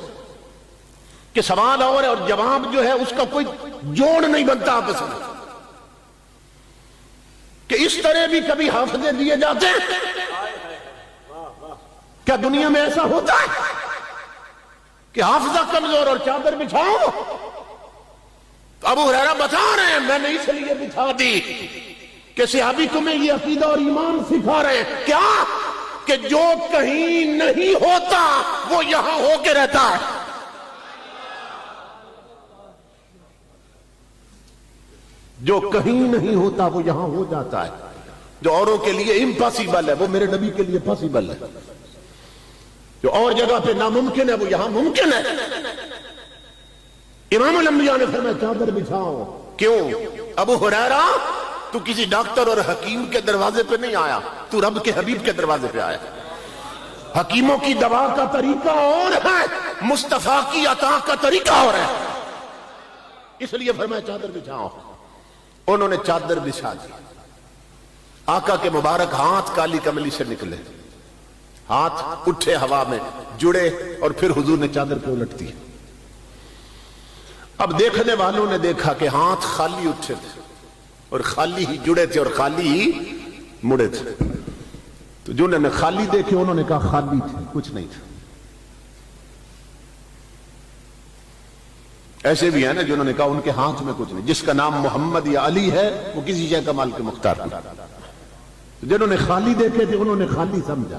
A: کہ سوال اور ہے اور جواب جو ہے اس کا کوئی جوڑ نہیں بنتا آپس میں، کہ اس طرح بھی کبھی حافظے دیے جاتے ہیں؟ کیا دنیا میں ایسا ہوتا ہے کہ حافظہ کمزور اور چادر بچھاؤ؟ تو ابو ہریرہ بتا رہے ہیں میں نے اس لیے بچھا دی کہ صحابی تمہیں یہ عقیدہ اور ایمان سکھا رہے ہیں کیا کہ جو کہیں نہیں ہوتا وہ یہاں ہو کے رہتا ہے۔ جو کہیں نہیں ہوتا وہ یہاں ہو جاتا ہے، جو اوروں کے لیے امپاسبل ہے وہ میرے نبی کے لیے پاسبل ہے، جو اور جگہ پہ ناممکن ہے وہ یہاں ممکن ہے۔ امام الانبیاء نے فرمایا چادر بچھاؤ۔ کیوں؟ ابو ہریرہ تو کسی ڈاکٹر اور حکیم کے دروازے پہ نہیں آیا، تو رب کے حبیب کے دروازے پہ آیا۔ حکیموں کی دوا کا طریقہ اور ہے، مصطفیٰ کی عطا کا طریقہ اور ہے، اس لیے فرمایا چادر بچھاؤ۔ انہوں نے چادر بچھا دی، آقا کے مبارک ہاتھ کالی کملی سے نکلے، ہاتھ اٹھے ہوا میں جڑے اور پھر حضور نے چادر پہ الٹ دی۔ اب دیکھنے والوں نے دیکھا کہ ہاتھ خالی اٹھے تھے اور خالی ہی جڑے تھے اور خالی ہی مڑے تھے، تو جنہوں نے خالی دیکھے انہوں نے کہا خالی تھے، کچھ نہیں تھا۔ ایسے بھی ہیں نا جنہوں نے کہا ان کے ہاتھ میں کچھ نہیں، جس کا نام محمد یا علی ہے وہ کسی شے کا مال کے مختار ہے۔ جنہوں نے خالی دیکھے تھے انہوں نے خالی سمجھا۔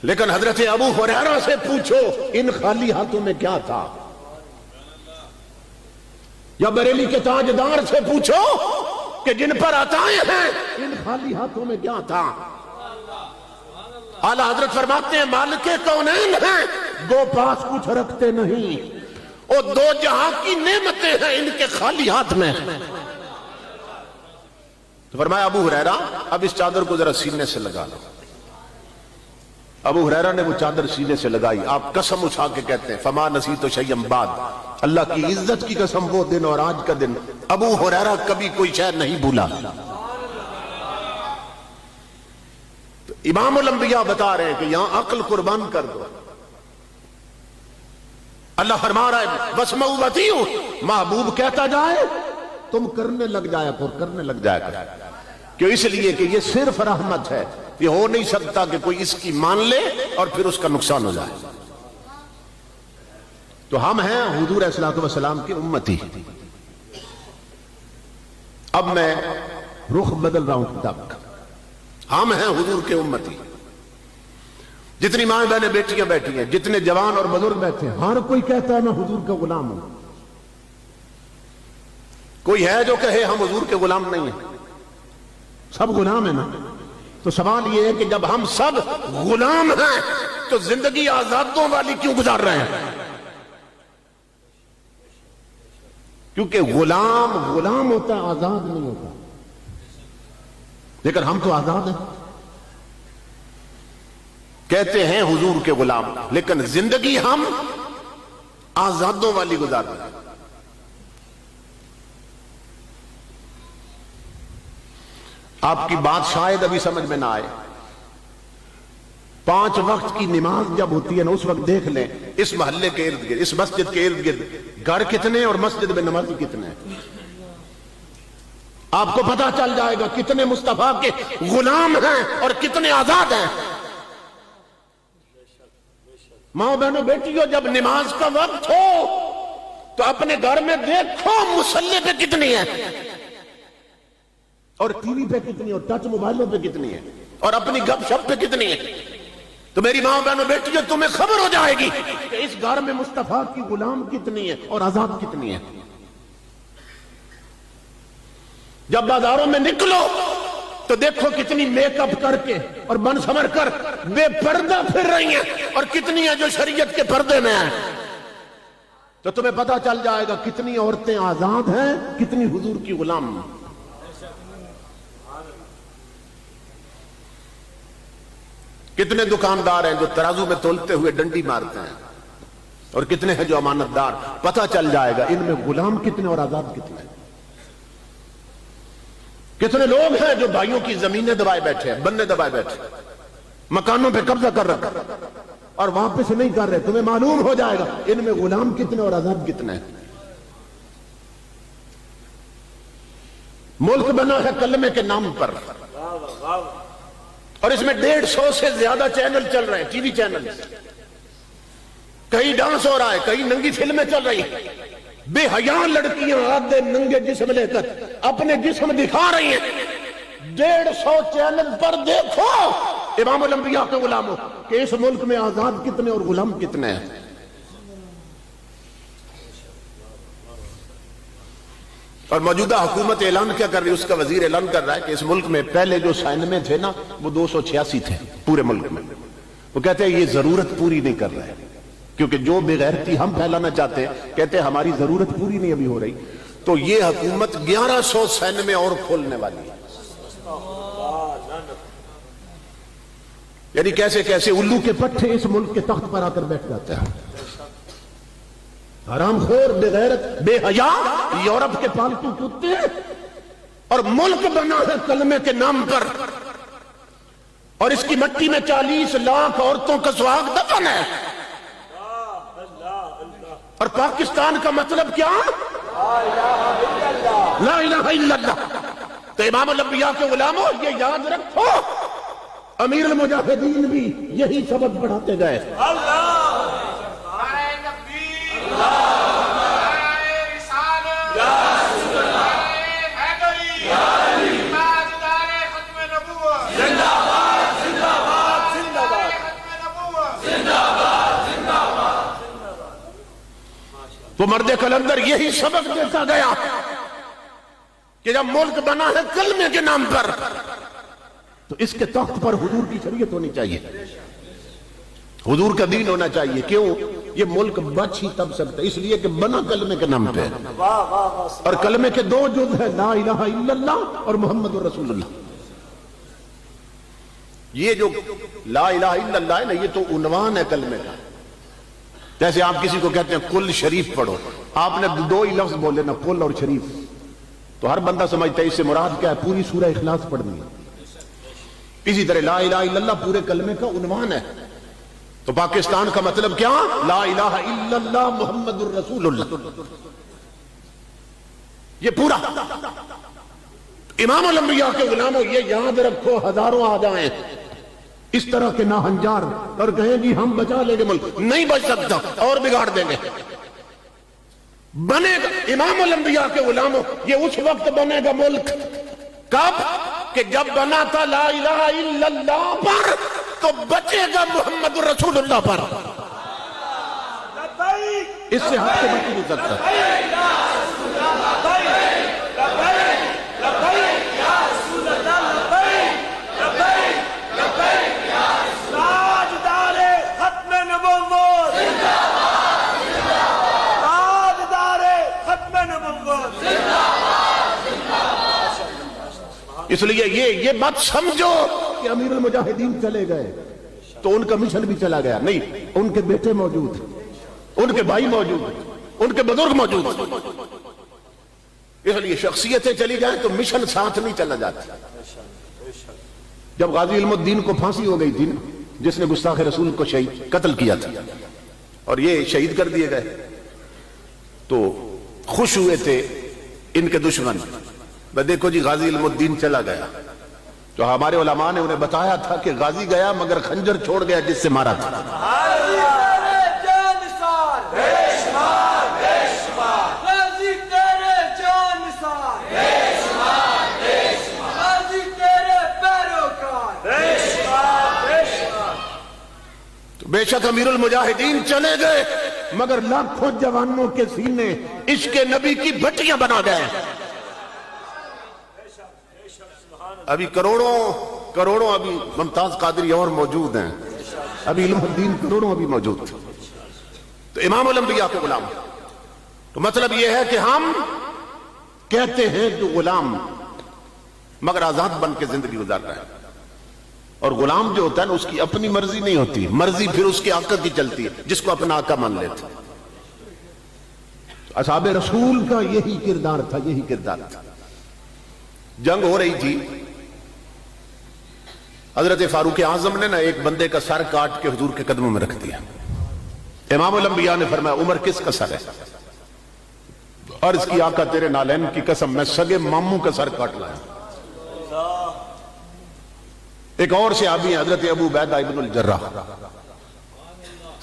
A: لیکن حضرت ابو ہریرہ سے پوچھو ان خالی ہاتھوں میں کیا تھا، یا بریلی کے تاجدار سے پوچھو کہ جن پر عطائیں ہیں ان خالی ہاتھوں میں کیا تھا۔ اعلیٰ حضرت فرماتے ہیں مالک کونین ہیں گو پاس کچھ رکھتے نہیں، اور دو جہاں کی نعمتیں ہیں ان کے خالی ہاتھ میں۔ تو فرمایا ابو ہریرہ اب اس چادر کو ذرا سینے سے لگا لو۔ ابو ہریرہ نے وہ چادر سینے سے لگائی، آپ قسم اٹھا کے کہتے ہیں فما نسیت شیئا بعد، اللہ کی عزت کی قسم وہ دن اور آج کا دن ابو ہریرہ کبھی کوئی شے نہیں بھولا۔ تو امام الانبیاء بتا رہے ہیں کہ یہاں عقل قربان کر دو۔ اللہ فرما رہا ہے واسمعوا واطیعوا، محبوب کہتا جائے تم کرنے لگ جایا کرنے لگ جایا کر، کیوں؟ اس لیے کہ یہ صرف رحمت ہے، یہ ہو نہیں سکتا کہ کوئی اس کی مان لے اور پھر اس کا نقصان ہو جائے۔ تو ہم ہیں حضور علیہ الصلوۃ والسلام کی امتی۔ اب میں رخ بدل رہا ہوں کتاب کا، ہم ہیں حضور کے امتی۔ جتنی ماں بہنیں بیٹیاں بیٹھی ہیں، جتنے جوان اور بزرگ بیٹھے ہیں، ہر کوئی کہتا ہے میں حضور کا غلام ہوں۔ کوئی ہے جو کہے ہم حضور کے غلام نہیں ہیں؟ سب غلام ہیں نا۔ تو سوال یہ ہے کہ جب ہم سب غلام ہیں تو زندگی آزادوں والی کیوں گزار رہے ہیں؟ کیونکہ غلام غلام ہوتا ہے، آزاد نہیں ہوتا۔ لیکن ہم تو آزاد ہیں، کہتے ہیں حضور کے غلام، لیکن زندگی ہم آزادوں والی گزار رہے ہیں۔ آپ کی بات شاید ابھی سمجھ میں نہ آئے، 5 وقت کی نماز جب ہوتی ہے نا اس وقت دیکھ لیں اس محلے کے ارد گرد، اس مسجد کے ارد گرد گھر کتنے اور مسجد میں نمازی کتنے ہیں، آپ کو پتا چل جائے گا کتنے مصطفیٰ کے غلام ہیں اور کتنے آزاد ہیں۔ ماں بہنوں بیٹیوں جب نماز کا وقت ہو تو اپنے گھر میں دیکھو مصلی پہ کتنی ہے اور ٹی وی پہ کتنی اور ٹچ موبائلوں پہ کتنی ہے اور اپنی گپ شپ پہ کتنی ہے۔ تو میری ماں بہنوں بیٹیوں تمہیں خبر ہو جائے گی کہ اس گھر میں مصطفیٰ کی غلام کتنی ہے اور آزاد کتنی ہے۔ جب بازاروں میں نکلو تو دیکھو کتنی میک اپ کر کے اور بن سمر کر بے پردہ پھر رہی ہیں اور کتنی ہیں جو شریعت کے پردے میں ہیں۔ تو تمہیں پتا چل جائے گا کتنی عورتیں آزاد ہیں، کتنی حضور کی غلام۔ کتنے دکاندار ہیں جو ترازو میں تولتے ہوئے ڈنڈی مارتے ہیں اور کتنے ہیں جو امانت دار. پتہ چل جائے گا ان میں غلام کتنے اور آزاد کتنے ہیں. کتنے لوگ ہیں جو بھائیوں کی زمینیں دبائے بیٹھے ہیں, بننے دبائے بیٹھے ہیں, مکانوں پہ قبضہ کر رکھا اور واپس نہیں کر رہے. تمہیں معلوم ہو جائے گا ان میں غلام کتنے اور آزاد کتنے ہیں. ملک بنا ہے کلمے کے نام پر, اور اس میں 150 سے زیادہ چینل چل رہے ہیں, ٹی وی چینل. کہیں ڈانس ہو رہا ہے, کہیں ننگی فلمیں چل رہی ہیں. بے حیا لڑکیاں آدھے ننگے جسم لے کر اپنے جسم دکھا رہی ہیں. 150 چینل پر دیکھو امام الانبیاء کے غلاموں کہ اس ملک میں آزاد کتنے اور غلام کتنے ہیں. اور موجودہ حکومت اعلان کیا کر رہی ہے, اس کا وزیر اعلان کر رہا ہے کہ اس ملک میں پہلے جو سائنمے تھے نا وہ 286 تھے پورے ملک میں. وہ کہتے ہیں یہ ضرورت پوری نہیں کر رہے, کیونکہ جو بغیرتی ہم پھیلانا چاہتے ہیں کہتے ہیں ہماری ضرورت پوری نہیں ابھی ہو رہی. تو یہ حکومت 1100 سائنمے اور کھولنے والی ہے. یعنی کیسے کیسے الو کے پٹھے اس ملک کے تخت پر آ کر بیٹھ جاتے ہیں. حرام خور, بے غیرت, بے حیا یورپ کے پالتو کتے ہیں, اور ملک بنا ہے کلمے کے نام پر, اور اس کی مٹی میں 40 لاکھ عورتوں کا سہاگ دفن ہے. اور پاکستان کا مطلب کیا؟ لا الہ الا اللہ. تو امام الانبیاء کے غلاموں یہ یاد رکھو, امیر المجاہدین بھی یہی سبق پڑھاتے گئے. تو مرد کلندر یہی سبق دیتا گیا کہ جب ملک بنا ہے کلمے کے نام پر تو اس کے تخت پر حضور کی شریعت ہونی چاہیے, حضور کا دین ہونا چاہیے. کیوں؟ یہ ملک بچ ہی تب سکتا ہے اس لیے کہ بنا کلمے کے نام پہ, اور کلمے کے 2 جز ہیں, لا الہ الا اللہ اور محمد رسول اللہ. یہ جو لا الہ الا اللہ ہے نا, یہ تو عنوان ہے کلمے کا. جیسے آپ کسی کو کہتے ہیں کل شریف پڑھو, آپ نے 2 ہی لفظ بولے نا, کل اور شریف, تو ہر بندہ سمجھتا ہے اس سے مراد کیا ہے, پوری سورہ اخلاص پڑھنی ہے. اسی طرح لا الہ الا اللہ پورے کلمے کا عنوان ہے. تو پاکستان کا مطلب کیا؟ لا الہ الا اللہ محمد الرسول اللہ. یہ پورا. امام الانبیاء کے غلاموں یہ یاد رکھو, ہزاروں آ جائیں اس طرح کے ناہنجار اور کہیں گی ہم بچا لیں گے ملک, نہیں بچ سکتا, اور بگاڑ دیں گے. بنے گا امام الانبیاء کے غلاموں, یہ اس وقت بنے گا ملک کب کہ جب بنا تھا لا الہ الا اللہ پر تو بچے گا محمد رسول اللہ پر. اس سے ہٹ کے بچ نہیں سکتا. اس لیے یہ بات سمجھو کہ امیر المجاہدین چلے گئے تو ان کا مشن بھی چلا گیا نہیں, ان کے بیٹے موجود ہیں, ان کے بھائی موجود ہیں, ان کے بزرگ موجود ہیں. اس لیے شخصیتیں چلی جائیں تو مشن ساتھ نہیں چلا جاتا. جب غازی علم الدین کو پھانسی ہو گئی تھی نا, جس نے گستاخ رسول کو شہید قتل کیا تھا اور یہ شہید کر دیے گئے, تو خوش ہوئے تھے ان کے دشمن. دیکھو جی غازی علم الدین چلا گیا, تو ہمارے علماء نے انہیں بتایا تھا کہ غازی گیا مگر خنجر چھوڑ گیا جس سے مارا تھا. بے شک امیر المجاہدین چلے گئے مگر لاکھوں جوانوں کے سینے عشق نبی کی بھٹیاں بنا گئے. ابھی کروڑوں ابھی ممتاز قادری اور موجود ہیں, ابھی علم الدین کروڑوں ابھی موجود. تو امام الانبیاء کے غلام, تو مطلب یہ ہے کہ ہم کہتے ہیں کہ غلام مگر آزاد بن کے زندگی گزار رہا ہے. اور غلام جو ہوتا ہے نا اس کی اپنی مرضی نہیں ہوتی, مرضی پھر اس کے آقا کی چلتی ہے جس کو اپنا آقا مان لیتا. اصحاب رسول کا یہی کردار تھا، یہی کردار تھا. جنگ ہو رہی تھی، حضرت فاروق اعظم نے نا ایک بندے کا سر کاٹ کے حضور کے قدموں میں رکھ دیا. امام الانبیاء نے فرمایا عمر کس کا سر ہے؟ عرض کی آقا تیرے نالین کی قسم میں سگے ماموں کا سر کاٹ لایا. ایک اور صحابی ہیں حضرت ابو عبیدہ ابن الجراح،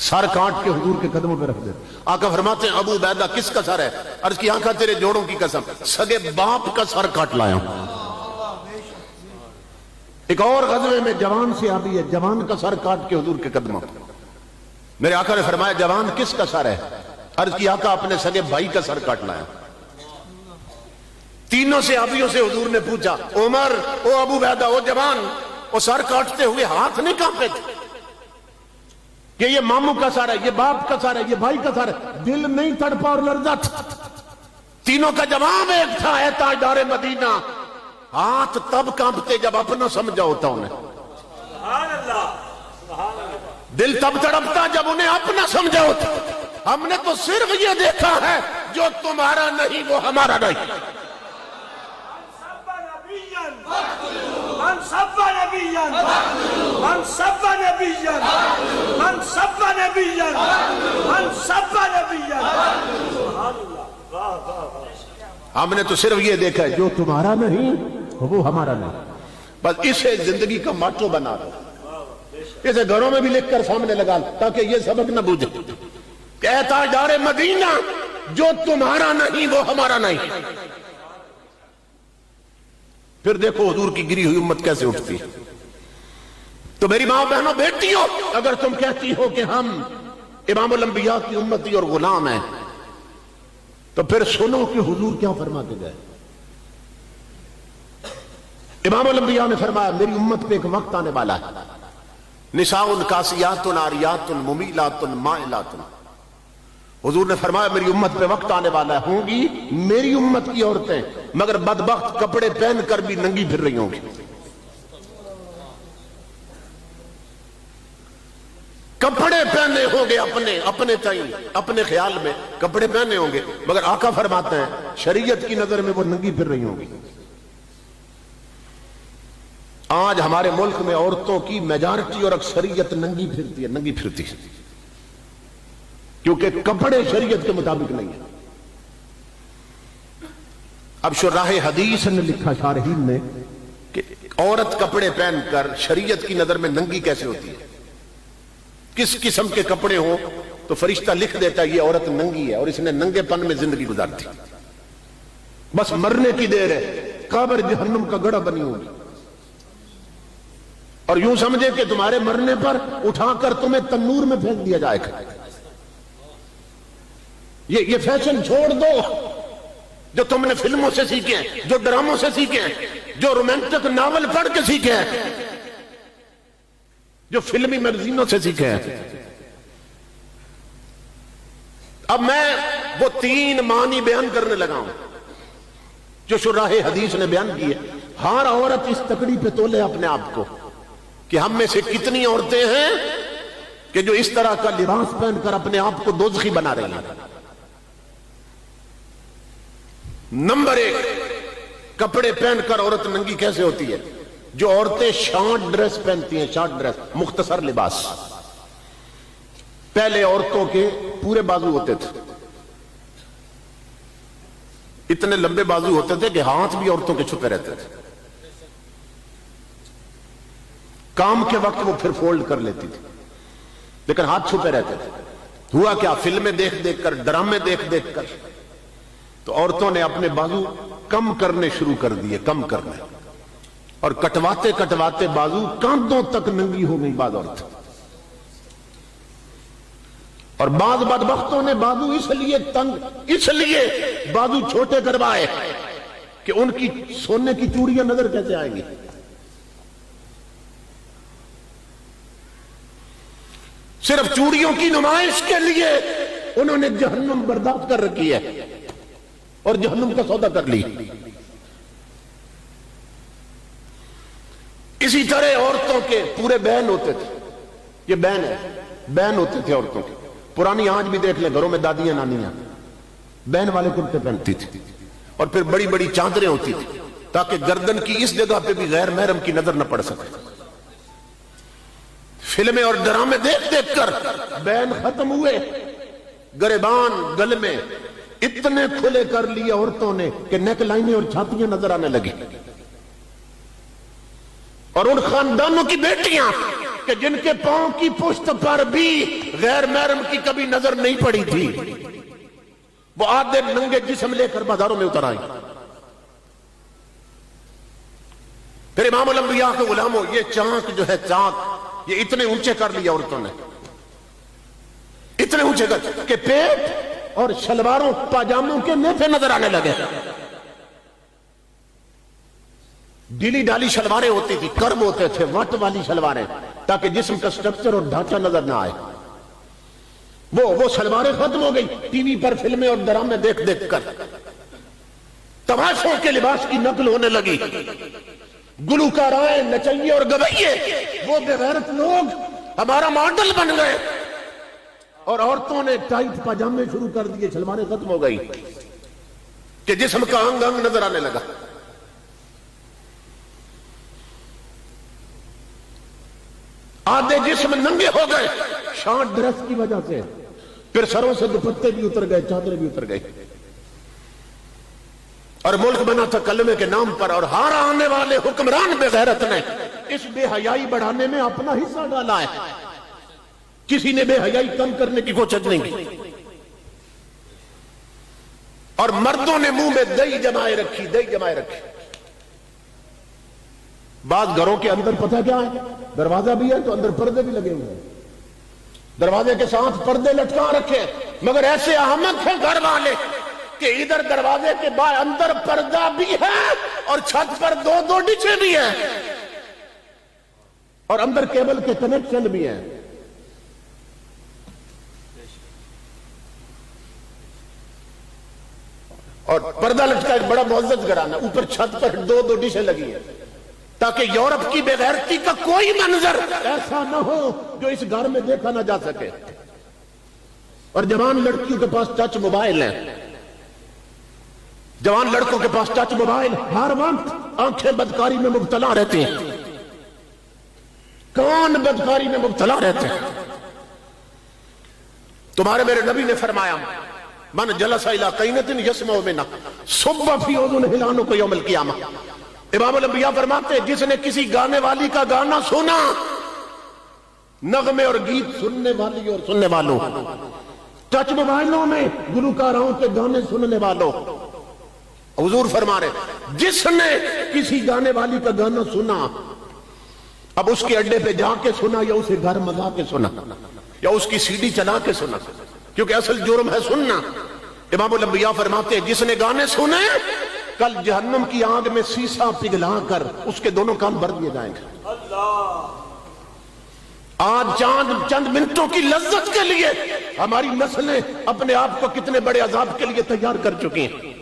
A: سر کاٹ کے حضور کے قدموں پہ رکھ دے. آقا فرماتے ہیں ابو عبیدہ کس کا سر ہے؟ عرض کی آقا تیرے جوڑوں کی قسم سگے باپ کا سر کاٹ لایا ہوں. ایک اور غزوے میں جوان صحابی ہے، جوان کا سر کاٹ کے حضور کے قدموں پہ. میرے آقا نے فرمایا جوان کس کا سر ہے؟ عرض کی آقا اپنے سگے بھائی کا سر کاٹ لایا. تینوں صحابیوں سے حضور نے پوچھا عمر، او ابو عبیدہ، او جوان، وہ سر کاٹتے ہوئے ہاتھ نہیں کانپے تھے کہ یہ ماموں کا سر ہے، یہ باپ کا سر ہے، یہ بھائی کا سر ہے؟ دل نہیں تڑپا اور لرزا تھا؟ تینوں کا جواب ایک تھا، اے تاجدار مدینہ، ہاتھ تب کانپتے جب اپنا سمجھا ہوتا انہیں،
B: سبحان اللہ، سبحان اللہ.
A: دل تب تڑپتا جب انہیں اپنا سمجھا ہوتا. ہم نے تو صرف یہ دیکھا ہے جو تمہارا نہیں وہ ہمارا نہیں.
B: من سب نبیا من سب نبیا من سب نبیا من سب نبیا. سبحان اللہ، واہ واہ واہ.
A: ہم نے تو صرف یہ دیکھا ہے جو تمہارا نہیں وہ ہمارا نہیں. بس اسے زندگی کا ماٹو بنا دو، اسے گھروں میں بھی لکھ کر سامنے لگا تاکہ یہ سبق نہ بوجھے کہ اے تاجدار مدینہ، جو تمہارا نہیں وہ ہمارا نہیں. پھر دیکھو حضور کی گری ہوئی امت کیسے اٹھتی ہے. تو میری ماں بہنوں بیٹیوں، اگر تم کہتی ہو کہ ہم امام الانبیاء کی امتی اور غلام ہیں تو پھر سنو کہ حضور کیا فرما کے گئے. امام الانبیاء نے فرمایا میری امت پہ ایک وقت آنے والا ہے، نساء کاسیات عاریات ممیلات مائلات. حضور نے فرمایا میری امت پہ وقت آنے والا ہے، ہوں گی میری امت کی عورتیں مگر بدبخت کپڑے پہن کر بھی ننگی پھر رہی ہوں گی. کپڑے پہنے ہوں گے اپنے تئیں، اپنے خیال میں کپڑے پہنے ہوں گے، مگر آقا فرماتے ہیں شریعت کی نظر میں وہ ننگی پھر رہی ہوں گی. آج ہمارے ملک میں عورتوں کی میجارٹی اور اکثریت ننگی پھرتی ہے، ننگی پھرتی ہے، کیونکہ کپڑے شریعت کے مطابق نہیں ہیں. اب شراح حدیث نے لکھا، شارحین نے، کہ عورت کپڑے پہن کر شریعت کی نظر میں ننگی کیسے ہوتی ہے. کس قسم کے کپڑے ہوں تو فرشتہ لکھ دیتا ہے یہ عورت ننگی ہے اور اس نے ننگے پن میں زندگی گزارتی، بس مرنے کی دیر ہے، قبر جہنم کا گڑھا بنی ہوگی. اور یوں سمجھے کہ تمہارے مرنے پر اٹھا کر تمہیں تنور میں پھینک دیا جائے گا. یہ فیشن چھوڑ دو جو تم نے فلموں سے سیکھے ہیں، جو ڈراموں سے سیکھے ہیں، جو رومانٹک ناول پڑھ کے سیکھے ہیں، جو فلمی میگزینوں سے سیکھے ہیں. اب میں وہ 3 معنی بیان کرنے لگا ہوں جو شراح حدیث نے بیان کیے. ہر عورت اس تکڑی پہ تولے اپنے آپ کو کہ ہم میں سے کتنی عورتیں ہیں کہ جو اس طرح کا لباس پہن کر اپنے آپ کو دوزخی بنا رہی ہیں. نمبر 1، کپڑے پہن کر عورت ننگی کیسے ہوتی ہے؟ جو عورتیں شارٹ ڈریس پہنتی ہیں، شارٹ ڈریس، مختصر لباس. پہلے عورتوں کے پورے بازو ہوتے تھے، اتنے لمبے بازو ہوتے تھے کہ ہاتھ بھی عورتوں کے چھپے رہتے تھے. کام کے وقت وہ پھر فولڈ کر لیتی تھی لیکن ہاتھ چھپے رہتے تھے. ہوا کیا؟ فلمیں دیکھ دیکھ کر، ڈرامے دیکھ دیکھ کر تو عورتوں نے اپنے بازو کم کرنے شروع کر دیے، کم کرنے، اور کٹواتے کٹواتے بازو کاندھوں تک ننگی ہو گئی بعض عورت. اور بعض بدبختوں نے بازو اس لیے بازو چھوٹے کروائے کہ ان کی سونے کی چوڑیاں نظر کیسے آئیں گی. صرف چوڑیوں کی نمائش کے لیے انہوں نے جہنم برداشت کر رکھی ہے اور جہنم کا سودا کر لی. اسی طرح عورتوں کے پورے بہن ہوتے تھے، یہ بہن ہے، بہن ہوتے تھے عورتوں کے. پرانی آج بھی دیکھ لیں گھروں میں دادیاں نانیاں، بین والے کرتے پہنتی تھی اور پھر بڑی بڑی چادریں ہوتی تھی تاکہ گردن کی اس جگہ پہ بھی غیر محرم کی نظر نہ پڑ سکے. فلمیں اور ڈرامے دیکھ دیکھ کر بین ختم ہوئے. گریبان گل میں اتنے کھلے کر لیے عورتوں نے کہ نیک لائنیں اور چھاتیاں نظر آنے لگی. اور ان خاندانوں کی بیٹیاں کہ جن کے پاؤں کی پشت پر بھی غیر محرم کی کبھی نظر نہیں پڑی تھی، وہ آدھے ننگے جسم لے کر بازاروں میں اتر آئی. پھر امام الانبیاء کے غلاموں، یہ چاک جو ہے چاک، یہ اتنے اونچے کر لیا عورتوں نے، اتنے اونچے کر کہ پیٹ اور شلواروں پاجاموں کے نیفے نظر آنے لگے. ڈیلی ڈالی شلواریں ہوتی تھی، کرم ہوتے تھے، وٹ والی شلواریں، تاکہ جسم کا سٹرکچر اور ڈھانچہ نظر نہ آئے. وہ شلواریں ختم ہو گئی ٹی وی پر فلمیں اور ڈرامے دیکھ دیکھ کر. تماشوں کے لباس کی نقل ہونے لگی. گلوکارائیں، نچیے اور گویے، وہ بے غیرت لوگ ہمارا ماڈل بن گئے. اور عورتوں نے ٹائٹ پاجامے شروع کر دیے، شلواریں ختم ہو گئی کہ جسم کا انگ انگ نظر آنے لگا. آدھے جسم ننگے ہو گئے شارٹ ڈریس کی وجہ سے. پھر سروں سے دوپٹے بھی اتر گئے، چادریں بھی اتر گئی. اور ملک بنا تھا کلمے کے نام پر، اور ہار آنے والے حکمران بے غیرت نے اس بے حیائی بڑھانے میں اپنا حصہ ڈالا ہے. کسی نے بے حیائی کم کرنے کی کوشش نہیں کی. اور مردوں نے منہ میں دہی جمائے رکھی، دہی جمائے رکھی. بعض گھروں کے اندر پتہ کیا ہے، دروازہ بھی ہے تو اندر پردے بھی لگے ہوئے ہیں، دروازے کے ساتھ پردے لٹکا رکھے، مگر ایسے احمق ہیں گھر والے کہ ادھر دروازے کے باہر اندر پردہ بھی ہے اور چھت پر دو دو ڈچے بھی ہیں اور اندر کیبل کے کنیکشن بھی ہیں. اور پردہ لٹکا ایک بڑا معزز گھرانہ، اوپر چھت پر دو دو ڈشیں لگی ہیں تاکہ یورپ کی بے غیرتی کا کوئی منظر ایسا نہ ہو جو اس گھر میں دیکھا نہ جا سکے. اور جوان لڑکیوں کے پاس ٹچ موبائل ہیں، جوان لڑکوں کے پاس ٹچ موبائل، ہر وقت آنکھیں بدکاری میں مبتلا رہتی ہیں، کان بدکاری میں مبتلا رہتے ہیں. تمہارے میرے نبی نے فرمایا من جلس الی قینۃ یسمع منھا صب فی اذنہ لعنۃ یوم القیامہ. امام الانبیاء فرماتے ہیں جس نے کسی گانے والی کا گانا سنا، نغمے اور گیت سننے والی اور سننے والوں، ٹچ موبائلوں میں گلوکاروں کے گانے سننے والوں، حضور فرما رہے جس نے کسی گانے والی کا گانا سنا، اب اس کے اڈے پہ جا کے سنا یا اسے گھر منگا کے سنا یا اس کی سی ڈی چلا کے سنا، کیونکہ اصل جرم ہے سننا. امام الانبیاء فرماتے ہیں جس نے گانے سنے کل جہنم کی آگ میں سیسا پگھلا کر اس کے دونوں کان بھر دیے جائیں گے. آج چند منٹوں کی لذت کے لیے ہماری نسلیں اپنے آپ کو کتنے بڑے عذاب کے لیے تیار کر چکی ہیں.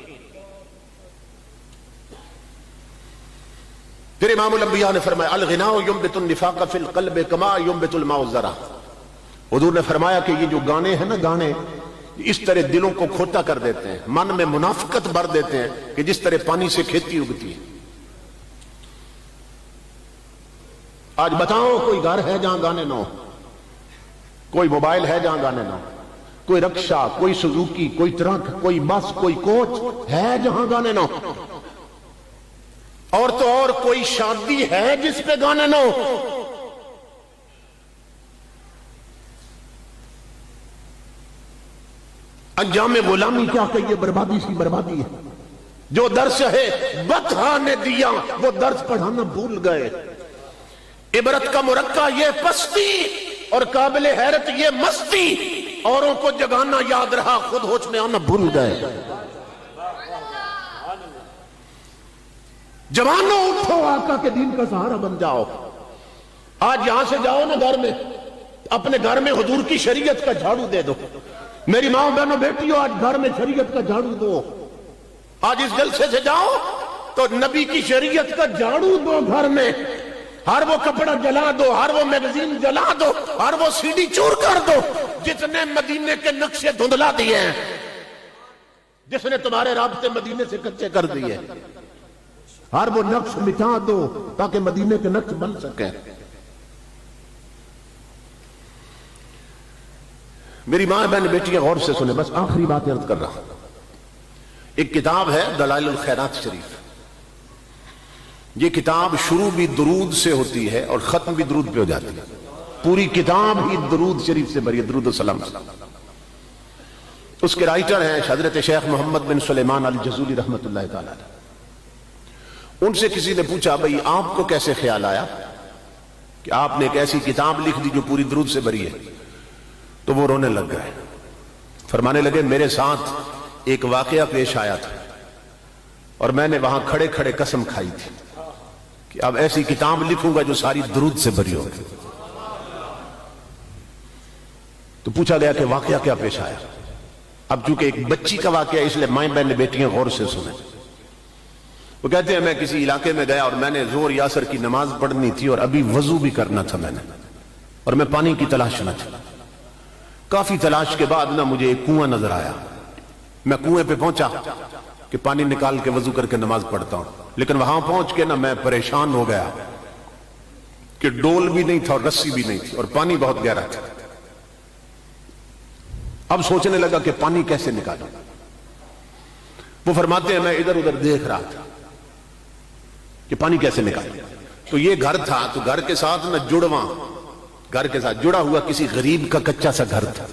A: پھر امام الانبیاء نے فرمایا الغناء ينبت النفاق في القلب كما ينبت الماء الزرع. حضور نے فرمایا کہ یہ جو گانے ہیں نا، گانے اس طرح دلوں کو کھوٹا کر دیتے ہیں، من میں منافقت بھر دیتے ہیں کہ جس طرح پانی سے کھیتی اگتی ہے. آج بتاؤ کوئی گھر ہے جہاں گانے نہ ہو، کوئی موبائل ہے جہاں گانے نہ ہو، کوئی رکشہ، کوئی سزوکی، کوئی ٹرک، کوئی بس، کوئی کوچ ہے جہاں گانے نہ ہو، اور تو اور کوئی شادی ہے جس پہ گانے نہ ہو. انجام غلامی کیا کہ یہ بربادی سی بربادی ہے. جو درس ہے بطحا نے دیا وہ درس پڑھانا بھول گئے. عبرت کا مرقع یہ پستی اور قابل حیرت یہ مستی، اوروں کو جگانا یاد رہا، خود ہوش میں آنا بھول گئے. جوانوں اٹھو، آقا کے دین کا سہارا بن جاؤ. آج یہاں سے جاؤ نا گھر میں، اپنے گھر میں حضور کی شریعت کا جھاڑو دے دو. میری ماں بہنوں بیٹیوں آج گھر میں شریعت کا جھاڑو دو. آج اس جلسے سے جاؤ تو نبی کی شریعت کا جھاڑو دو گھر میں. ہر وہ کپڑا جلا دو، ہر وہ میگزین جلا دو، ہر وہ سی ڈی چور کر دو جتنے مدینے کے نقشے دھندلا دیے ہیں. جس نے تمہارے رابطے مدینے سے کچے کر دیے، ہر وہ نقش مٹا دو تاکہ مدینے کے نقش بن سکیں۔ میری ماں بہن بیٹیاں غور سے سنیں، بس آخری بات عرض کر رہا ہوں۔ ایک کتاب ہے دلائل الخیرات شریف، یہ کتاب شروع بھی درود سے ہوتی ہے اور ختم بھی درود پہ ہو جاتی ہے، پوری کتاب ہی درود شریف سے بھری ہے، درود و سلام۔ اس کے رائٹر ہیں حضرت شیخ محمد بن سلیمان الجزولی رحمۃ اللہ تعالی۔ ان سے کسی نے پوچھا بھئی آپ کو کیسے خیال آیا کہ آپ نے ایک ایسی کتاب لکھ دی جو پوری درود سے بھری ہے؟ تو وہ رونے لگ گئے، فرمانے لگے میرے ساتھ ایک واقعہ پیش آیا تھا اور میں نے وہاں کھڑے کھڑے قسم کھائی تھی کہ اب ایسی کتاب لکھوں گا جو ساری درود سے بھری ہوگی۔ تو پوچھا گیا کہ واقعہ کیا پیش آیا؟ اب چونکہ ایک بچی کا واقعہ اس لیے مائیں بہن بیٹیاں غور سے سنیں۔ وہ کہتے ہیں میں کسی علاقے میں گیا اور میں نے ظہر یا عصر کی نماز پڑھنی تھی اور ابھی وضو بھی کرنا تھا میں نے، اور میں پانی کی تلاش میں تھا۔ کافی تلاش کے بعد نہ مجھے ایک کنواں نظر آیا، میں کنویں پہ پہنچا کہ پانی نکال کے وضو کر کے نماز پڑھتا ہوں، لیکن وہاں پہنچ کے نہ میں پریشان ہو گیا کہ ڈول بھی نہیں تھا اور رسی بھی نہیں تھی اور پانی بہت گہرا تھا۔ اب سوچنے لگا کہ پانی کیسے نکالوں۔ وہ فرماتے ہیں میں ادھر ادھر دیکھ رہا تھا کہ پانی کیسے نکالوں۔ تو یہ گھر تھا، تو گھر کے ساتھ نہ جڑواں، گھر کے ساتھ جڑا ہوا کسی غریب کا کچا سا گھر تھا،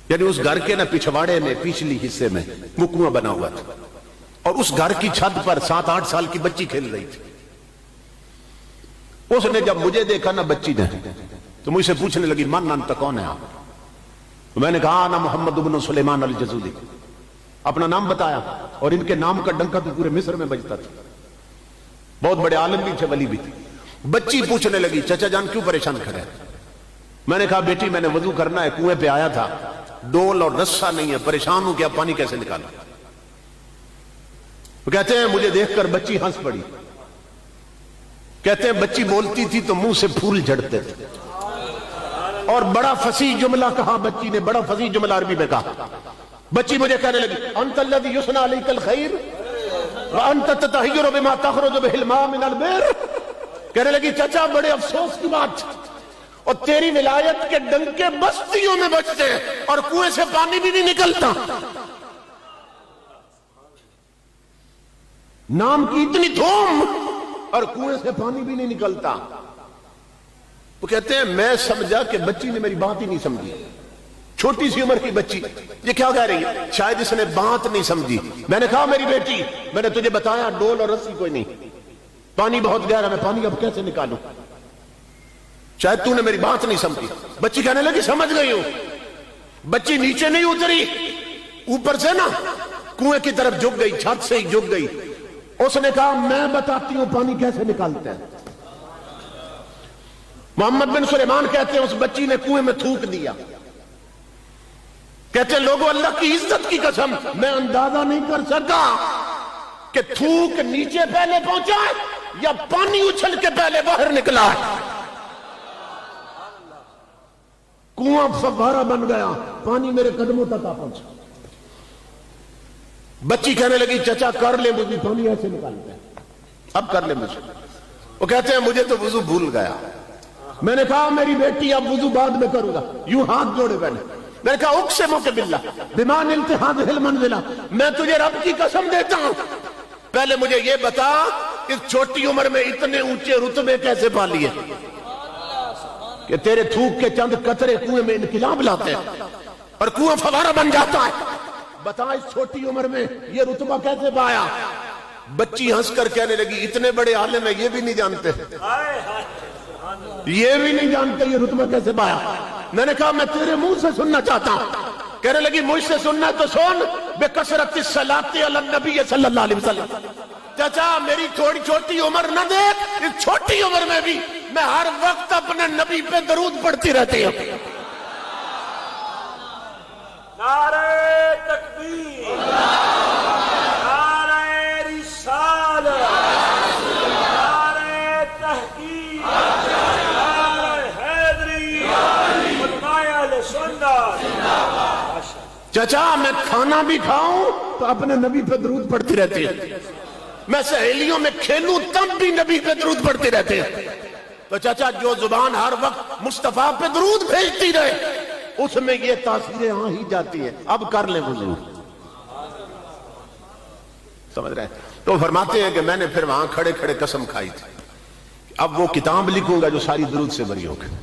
A: یعنی اس گھر کے نہ پچھواڑے میں پچھلی حصے میں وہ کنواں بنا ہوا تھا، اور اس گھر کی چھت پر 7-8 سال کی بچی کھیل رہی تھی۔ اس نے جب مجھے دیکھا نا بچی نے، تو مجھ سے پوچھنے لگی من انت، کون ہے آپ؟ تو میں نے کہا انا محمد بن سلیمان الجزولی، اپنا نام بتایا، اور ان کے نام کا ڈنکا تو پورے مصر میں بجتا تھا، بہت بڑے عالم بھی تھے، ولی بھی تھے۔ بچی پوچھنے لگی چچا جان کیوں پریشان کھڑے؟ میں نے کہا بیٹی میں نے وضو کرنا ہے، کنویں پہ آیا تھا، ڈول اور رسا نہیں ہے، پریشان ہوں کہ اب پانی کیسے نکالوں۔ وہ کہتے ہیں مجھے دیکھ کر بچی ہنس پڑی، کہتے ہیں بچی بولتی تھی تو منہ سے پھول جھڑتے تھے، اور بڑا فصیح جملہ کہا بچی نے، بڑا فصیح جملہ عربی میں کہا۔ بچی مجھے کہنے لگی انت الذی یثنی علیک الخیر وانت تطہر بما تخرج بہ الماء من البئر۔ کہنے لگی چچا بڑے افسوس کی بات، اور تیری ولایت کے ڈنکے بستیوں میں بجتے ہیں اور کنویں سے پانی بھی نہیں نکلتا، نام کی اتنی دھوم اور کنویں سے پانی بھی نہیں نکلتا۔ وہ کہتے ہیں میں سمجھا کہ بچی نے میری بات ہی نہیں سمجھی، چھوٹی سی عمر کی بچی یہ کیا کہہ رہی ہے، شاید اس نے بات نہیں سمجھی۔ میں نے کہا میری بیٹی میں نے تجھے بتایا ڈول اور رسی کوئی نہیں، پانی بہت گہرا، میں پانی اب کیسے نکالوں، شاید تو نے میری بات نہیں سمجھی۔ بچی کہنے لگی سمجھ گئی ہوں۔ بچی نیچے نہیں اتری، اوپر سے نا کنویں کی طرف جھک گئی، چھت سے ہی جھک گئی۔ اس نے کہا میں بتاتی ہوں پانی کیسے نکالتے ہیں۔ محمد بن سلیمان کہتے ہیں اس بچی نے کنویں میں تھوک دیا، کہتے ہیں لوگوں اللہ کی عزت کی قسم میں اندازہ نہیں کر سکا کہ تھوک نیچے پہلے پہنچا یا پانی اچھل کے پہلے باہر نکلا ہے۔ کنواں فوارہ بن گیا، پانی میرے قدموں تک آ پہنچا۔ بچی کہنے لگی چچا کر لے مجھے، پانی ایسے نکالتے ہیں، اب کر لے مجھے۔ وہ کہتے ہیں مجھے تو وضو بھول گیا۔ میں نے کہا میری بیٹی اب وضو بعد میں کروں گا، یوں ہاتھ جوڑے پہنے۔ میں نے کہا اقسم باللہ بما نلت هذه المنزلہ، میں تجھے رب کی قسم دیتا ہوں پہلے مجھے یہ بتا اس چھوٹی عمر میں اتنے اونچے رتبے کیسے پا لیے کہ تیرے تھوک کے چند قطرے کنویں میں انقلاب لاتے ہیں اور کنواں فوارہ بن جاتا ہے، بتا اس چھوٹی عمر میں یہ رتبہ کیسے پایا؟ بچی ہنس کر کہنے لگی اتنے بڑے عالم ہیں یہ بھی نہیں جانتے، یہ بھی نہیں جانتے یہ رتبہ کیسے پایا۔ میں نے کہا میں تیرے منہ سے سننا چاہتا ہوں۔ کہنے لگی مجھ سے سننا تو سن، بکثرت الصلاۃ علی النبی صلی اللہ علیہ وسلم۔ چچا میری تھوڑی چھوٹی عمر نہ دیکھ، اس چھوٹی عمر میں بھی میں ہر وقت اپنے نبی پہ درود پڑھتی رہتی ہوں۔
B: نعرہ تکبیر، نعرہ رسالت، نعرہ تحقیق، نعرہ حیدری، علماء اہل سنت۔
A: چچا میں کھانا بھی کھاؤں تو اپنے نبی پہ درود پڑھتی رہتی ہے، میں سہیلیوں میں کھیلوں تب بھی نبی پہ درود پڑھتے رہتے ہیں۔ تو چچا جو زبان ہر وقت مصطفیٰ پہ درود بھیجتی رہے اس میں یہ تاثیریں آ ہی جاتی ہیں، اب کر لیں حضور، سمجھ رہے ہیں؟ تو فرماتے ہیں کہ میں نے پھر وہاں کھڑے کھڑے قسم کھائی تھی اب وہ کتاب لکھوں گا جو ساری درود سے بری ہوگی۔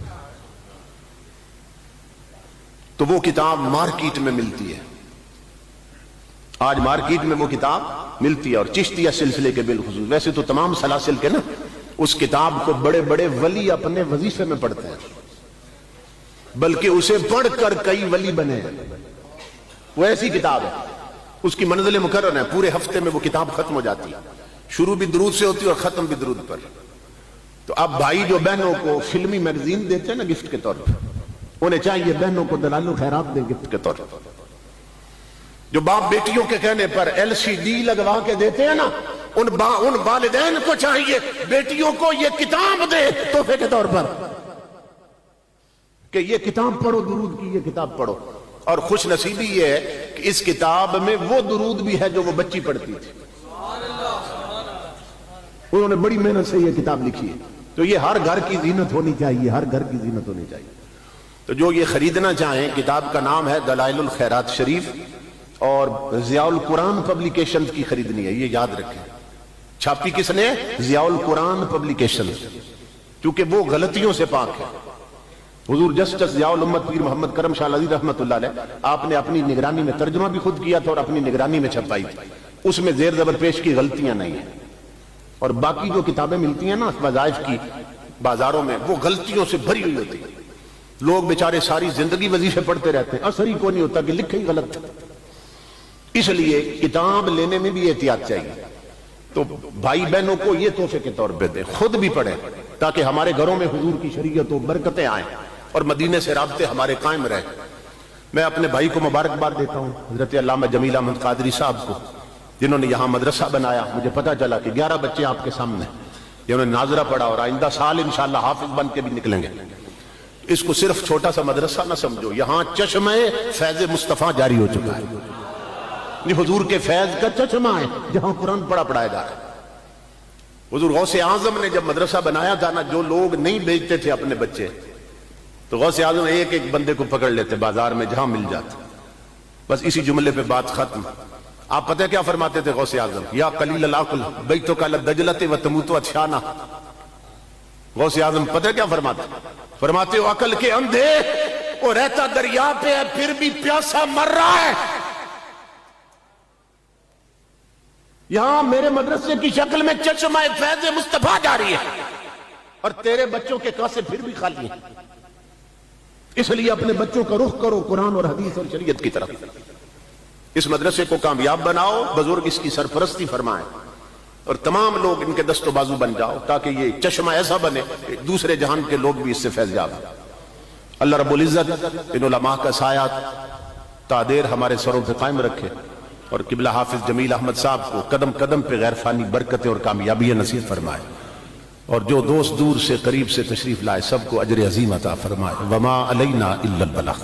A: تو وہ کتاب مارکیٹ میں ملتی ہے، آج مارکیٹ میں وہ کتاب ملتی ہے، اور چشتیہ سلسلے کے بالخصوص، ویسے تو تمام سلاسل کے نا اس کتاب کو بڑے بڑے ولی اپنے وظیفے میں پڑھتے ہیں، بلکہ اسے پڑھ کر کئی ولی بنے ہیں۔ وہ ایسی کتاب ہے، اس کی منزل مقرر ہے، پورے ہفتے میں وہ کتاب ختم ہو جاتی ہے، شروع بھی درود سے ہوتی ہے اور ختم بھی درود پر۔ تو اب بھائی جو بہنوں کو فلمی میگزین دیتے ہیں نا گفٹ کے طور پر، انہیں چاہیے بہنوں کو دلال و خیرات دیں گفٹ کے طور پر۔ جو باپ بیٹیوں کے کہنے پر LCD لگوا کے دیتے ہیں نا، ان والدین کو چاہیے بیٹیوں کو یہ کتاب دے تحفے کے طور پر کہ یہ کتاب پڑھو، درود کی یہ کتاب پڑھو۔ اور خوش نصیبی یہ ہے کہ اس کتاب میں وہ درود بھی ہے جو وہ بچی پڑھتی تھی، انہوں نے بڑی محنت سے یہ کتاب لکھی ہے۔ تو یہ ہر گھر کی زینت ہونی چاہیے، ہر گھر کی زینت ہونی چاہیے۔ تو جو یہ خریدنا چاہیں، کتاب کا نام ہے دلائل الخیرات شریف، اور ضیاء القرآن پبلیکیشن کی خریدنی ہے، یہ یاد رکھیں۔ چھاپی کس نے؟ ضیاء القرآن پبلیکیشن، کیونکہ وہ غلطیوں سے پاک ہے۔ حضور جسٹس ضیاء الامت پیر محمد کرم شاہ العزیز رحمۃ اللہ علیہ، آپ نے اپنی نگرانی میں ترجمہ بھی خود کیا تھا اور اپنی نگرانی میں چھپائی تھی، اس میں زیر زبر پیش کی غلطیاں نہیں ہیں۔ اور باقی جو کتابیں ملتی ہیں نا وظائف کی بازاروں میں، وہ غلطیوں سے بھری ہوئی ہوتی ہیں۔ لوگ بیچارے ساری زندگی وظیفے پڑھتے رہتے ہیں، اثر ہی کو نہیں ہوتا کہ لکھے ہی غلط۔ اس لیے کتاب لینے میں بھی احتیاط چاہیے۔ تو بھائی بہنوں کو یہ تحفے کے طور پہ دیں، خود بھی پڑھیں تاکہ ہمارے گھروں میں حضور کی شریعت و برکتیں آئیں اور مدینے سے رابطے ہمارے قائم رہیں۔ میں اپنے بھائی کو مبارکباد دیتا ہوں، حضرت علامہ جمیل احمد قادری صاحب کو، جنہوں نے یہاں مدرسہ بنایا۔ مجھے پتا چلا کہ 11 بچے آپ کے سامنے، جنہوں نے ناظرہ پڑھا اور آئندہ سال انشاءاللہ حافظ بن کے بھی نکلیں گے۔ اس کو صرف چھوٹا سا مدرسہ نہ سمجھو، یہاں چشمہ فیض مصطفیٰ جاری ہو چکا ہے، یہ حضور کے فیض کا چشمہ ہے جہاں قرآن پڑھایا جا رہا ہے۔ حضور غوث اعظم نے جب مدرسہ بنایا تھا نا، جو لوگ نہیں بیچتے تھے اپنے بچے، تو غوث اعظم ایک ایک بندے کو پکڑ لیتے بازار میں جہاں مل جاتا، بس اسی جملے پہ بات ختم۔ آپ پتہ کیا فرماتے تھے غوث اعظم؟ یا قلیل العقل بیتک للدجلۃ وتموت عطشانا۔ غوث اعظم پتہ کیا فرماتے ہو عقل کے اندھے، وہ رہتا دریا پہ ہے پھر بھی پیاسا مر رہا ہے۔ یہاں میرے مدرسے کی شکل میں چشمہ فیض مصطفیٰ جاری ہے اور تیرے بچوں کے کاسے پھر بھی خالی ہیں۔ اس لیے اپنے بچوں کا رخ کرو قرآن اور حدیث اور شریعت کی طرف۔ اس مدرسے کو کامیاب بناؤ، بزرگ اس کی سرپرستی فرمائیں اور تمام لوگ ان کے دست و بازو بن جاؤ تاکہ یہ چشمہ ایسا بنے کہ دوسرے جہان کے لوگ بھی اس سے فیض یاب ہوں۔ اللہ رب العزت ان علماء کا سایہ تادیر ہمارے سروں پہ قائم رکھے اور قبلہ حافظ جمیل احمد صاحب کو قدم قدم پہ غیر فانی برکتیں اور کامیابی نصیب فرمائے، اور جو دوست دور سے قریب سے تشریف لائے سب کو اجر عظیم عطا فرمائے۔ وما علینا الا البلاغ۔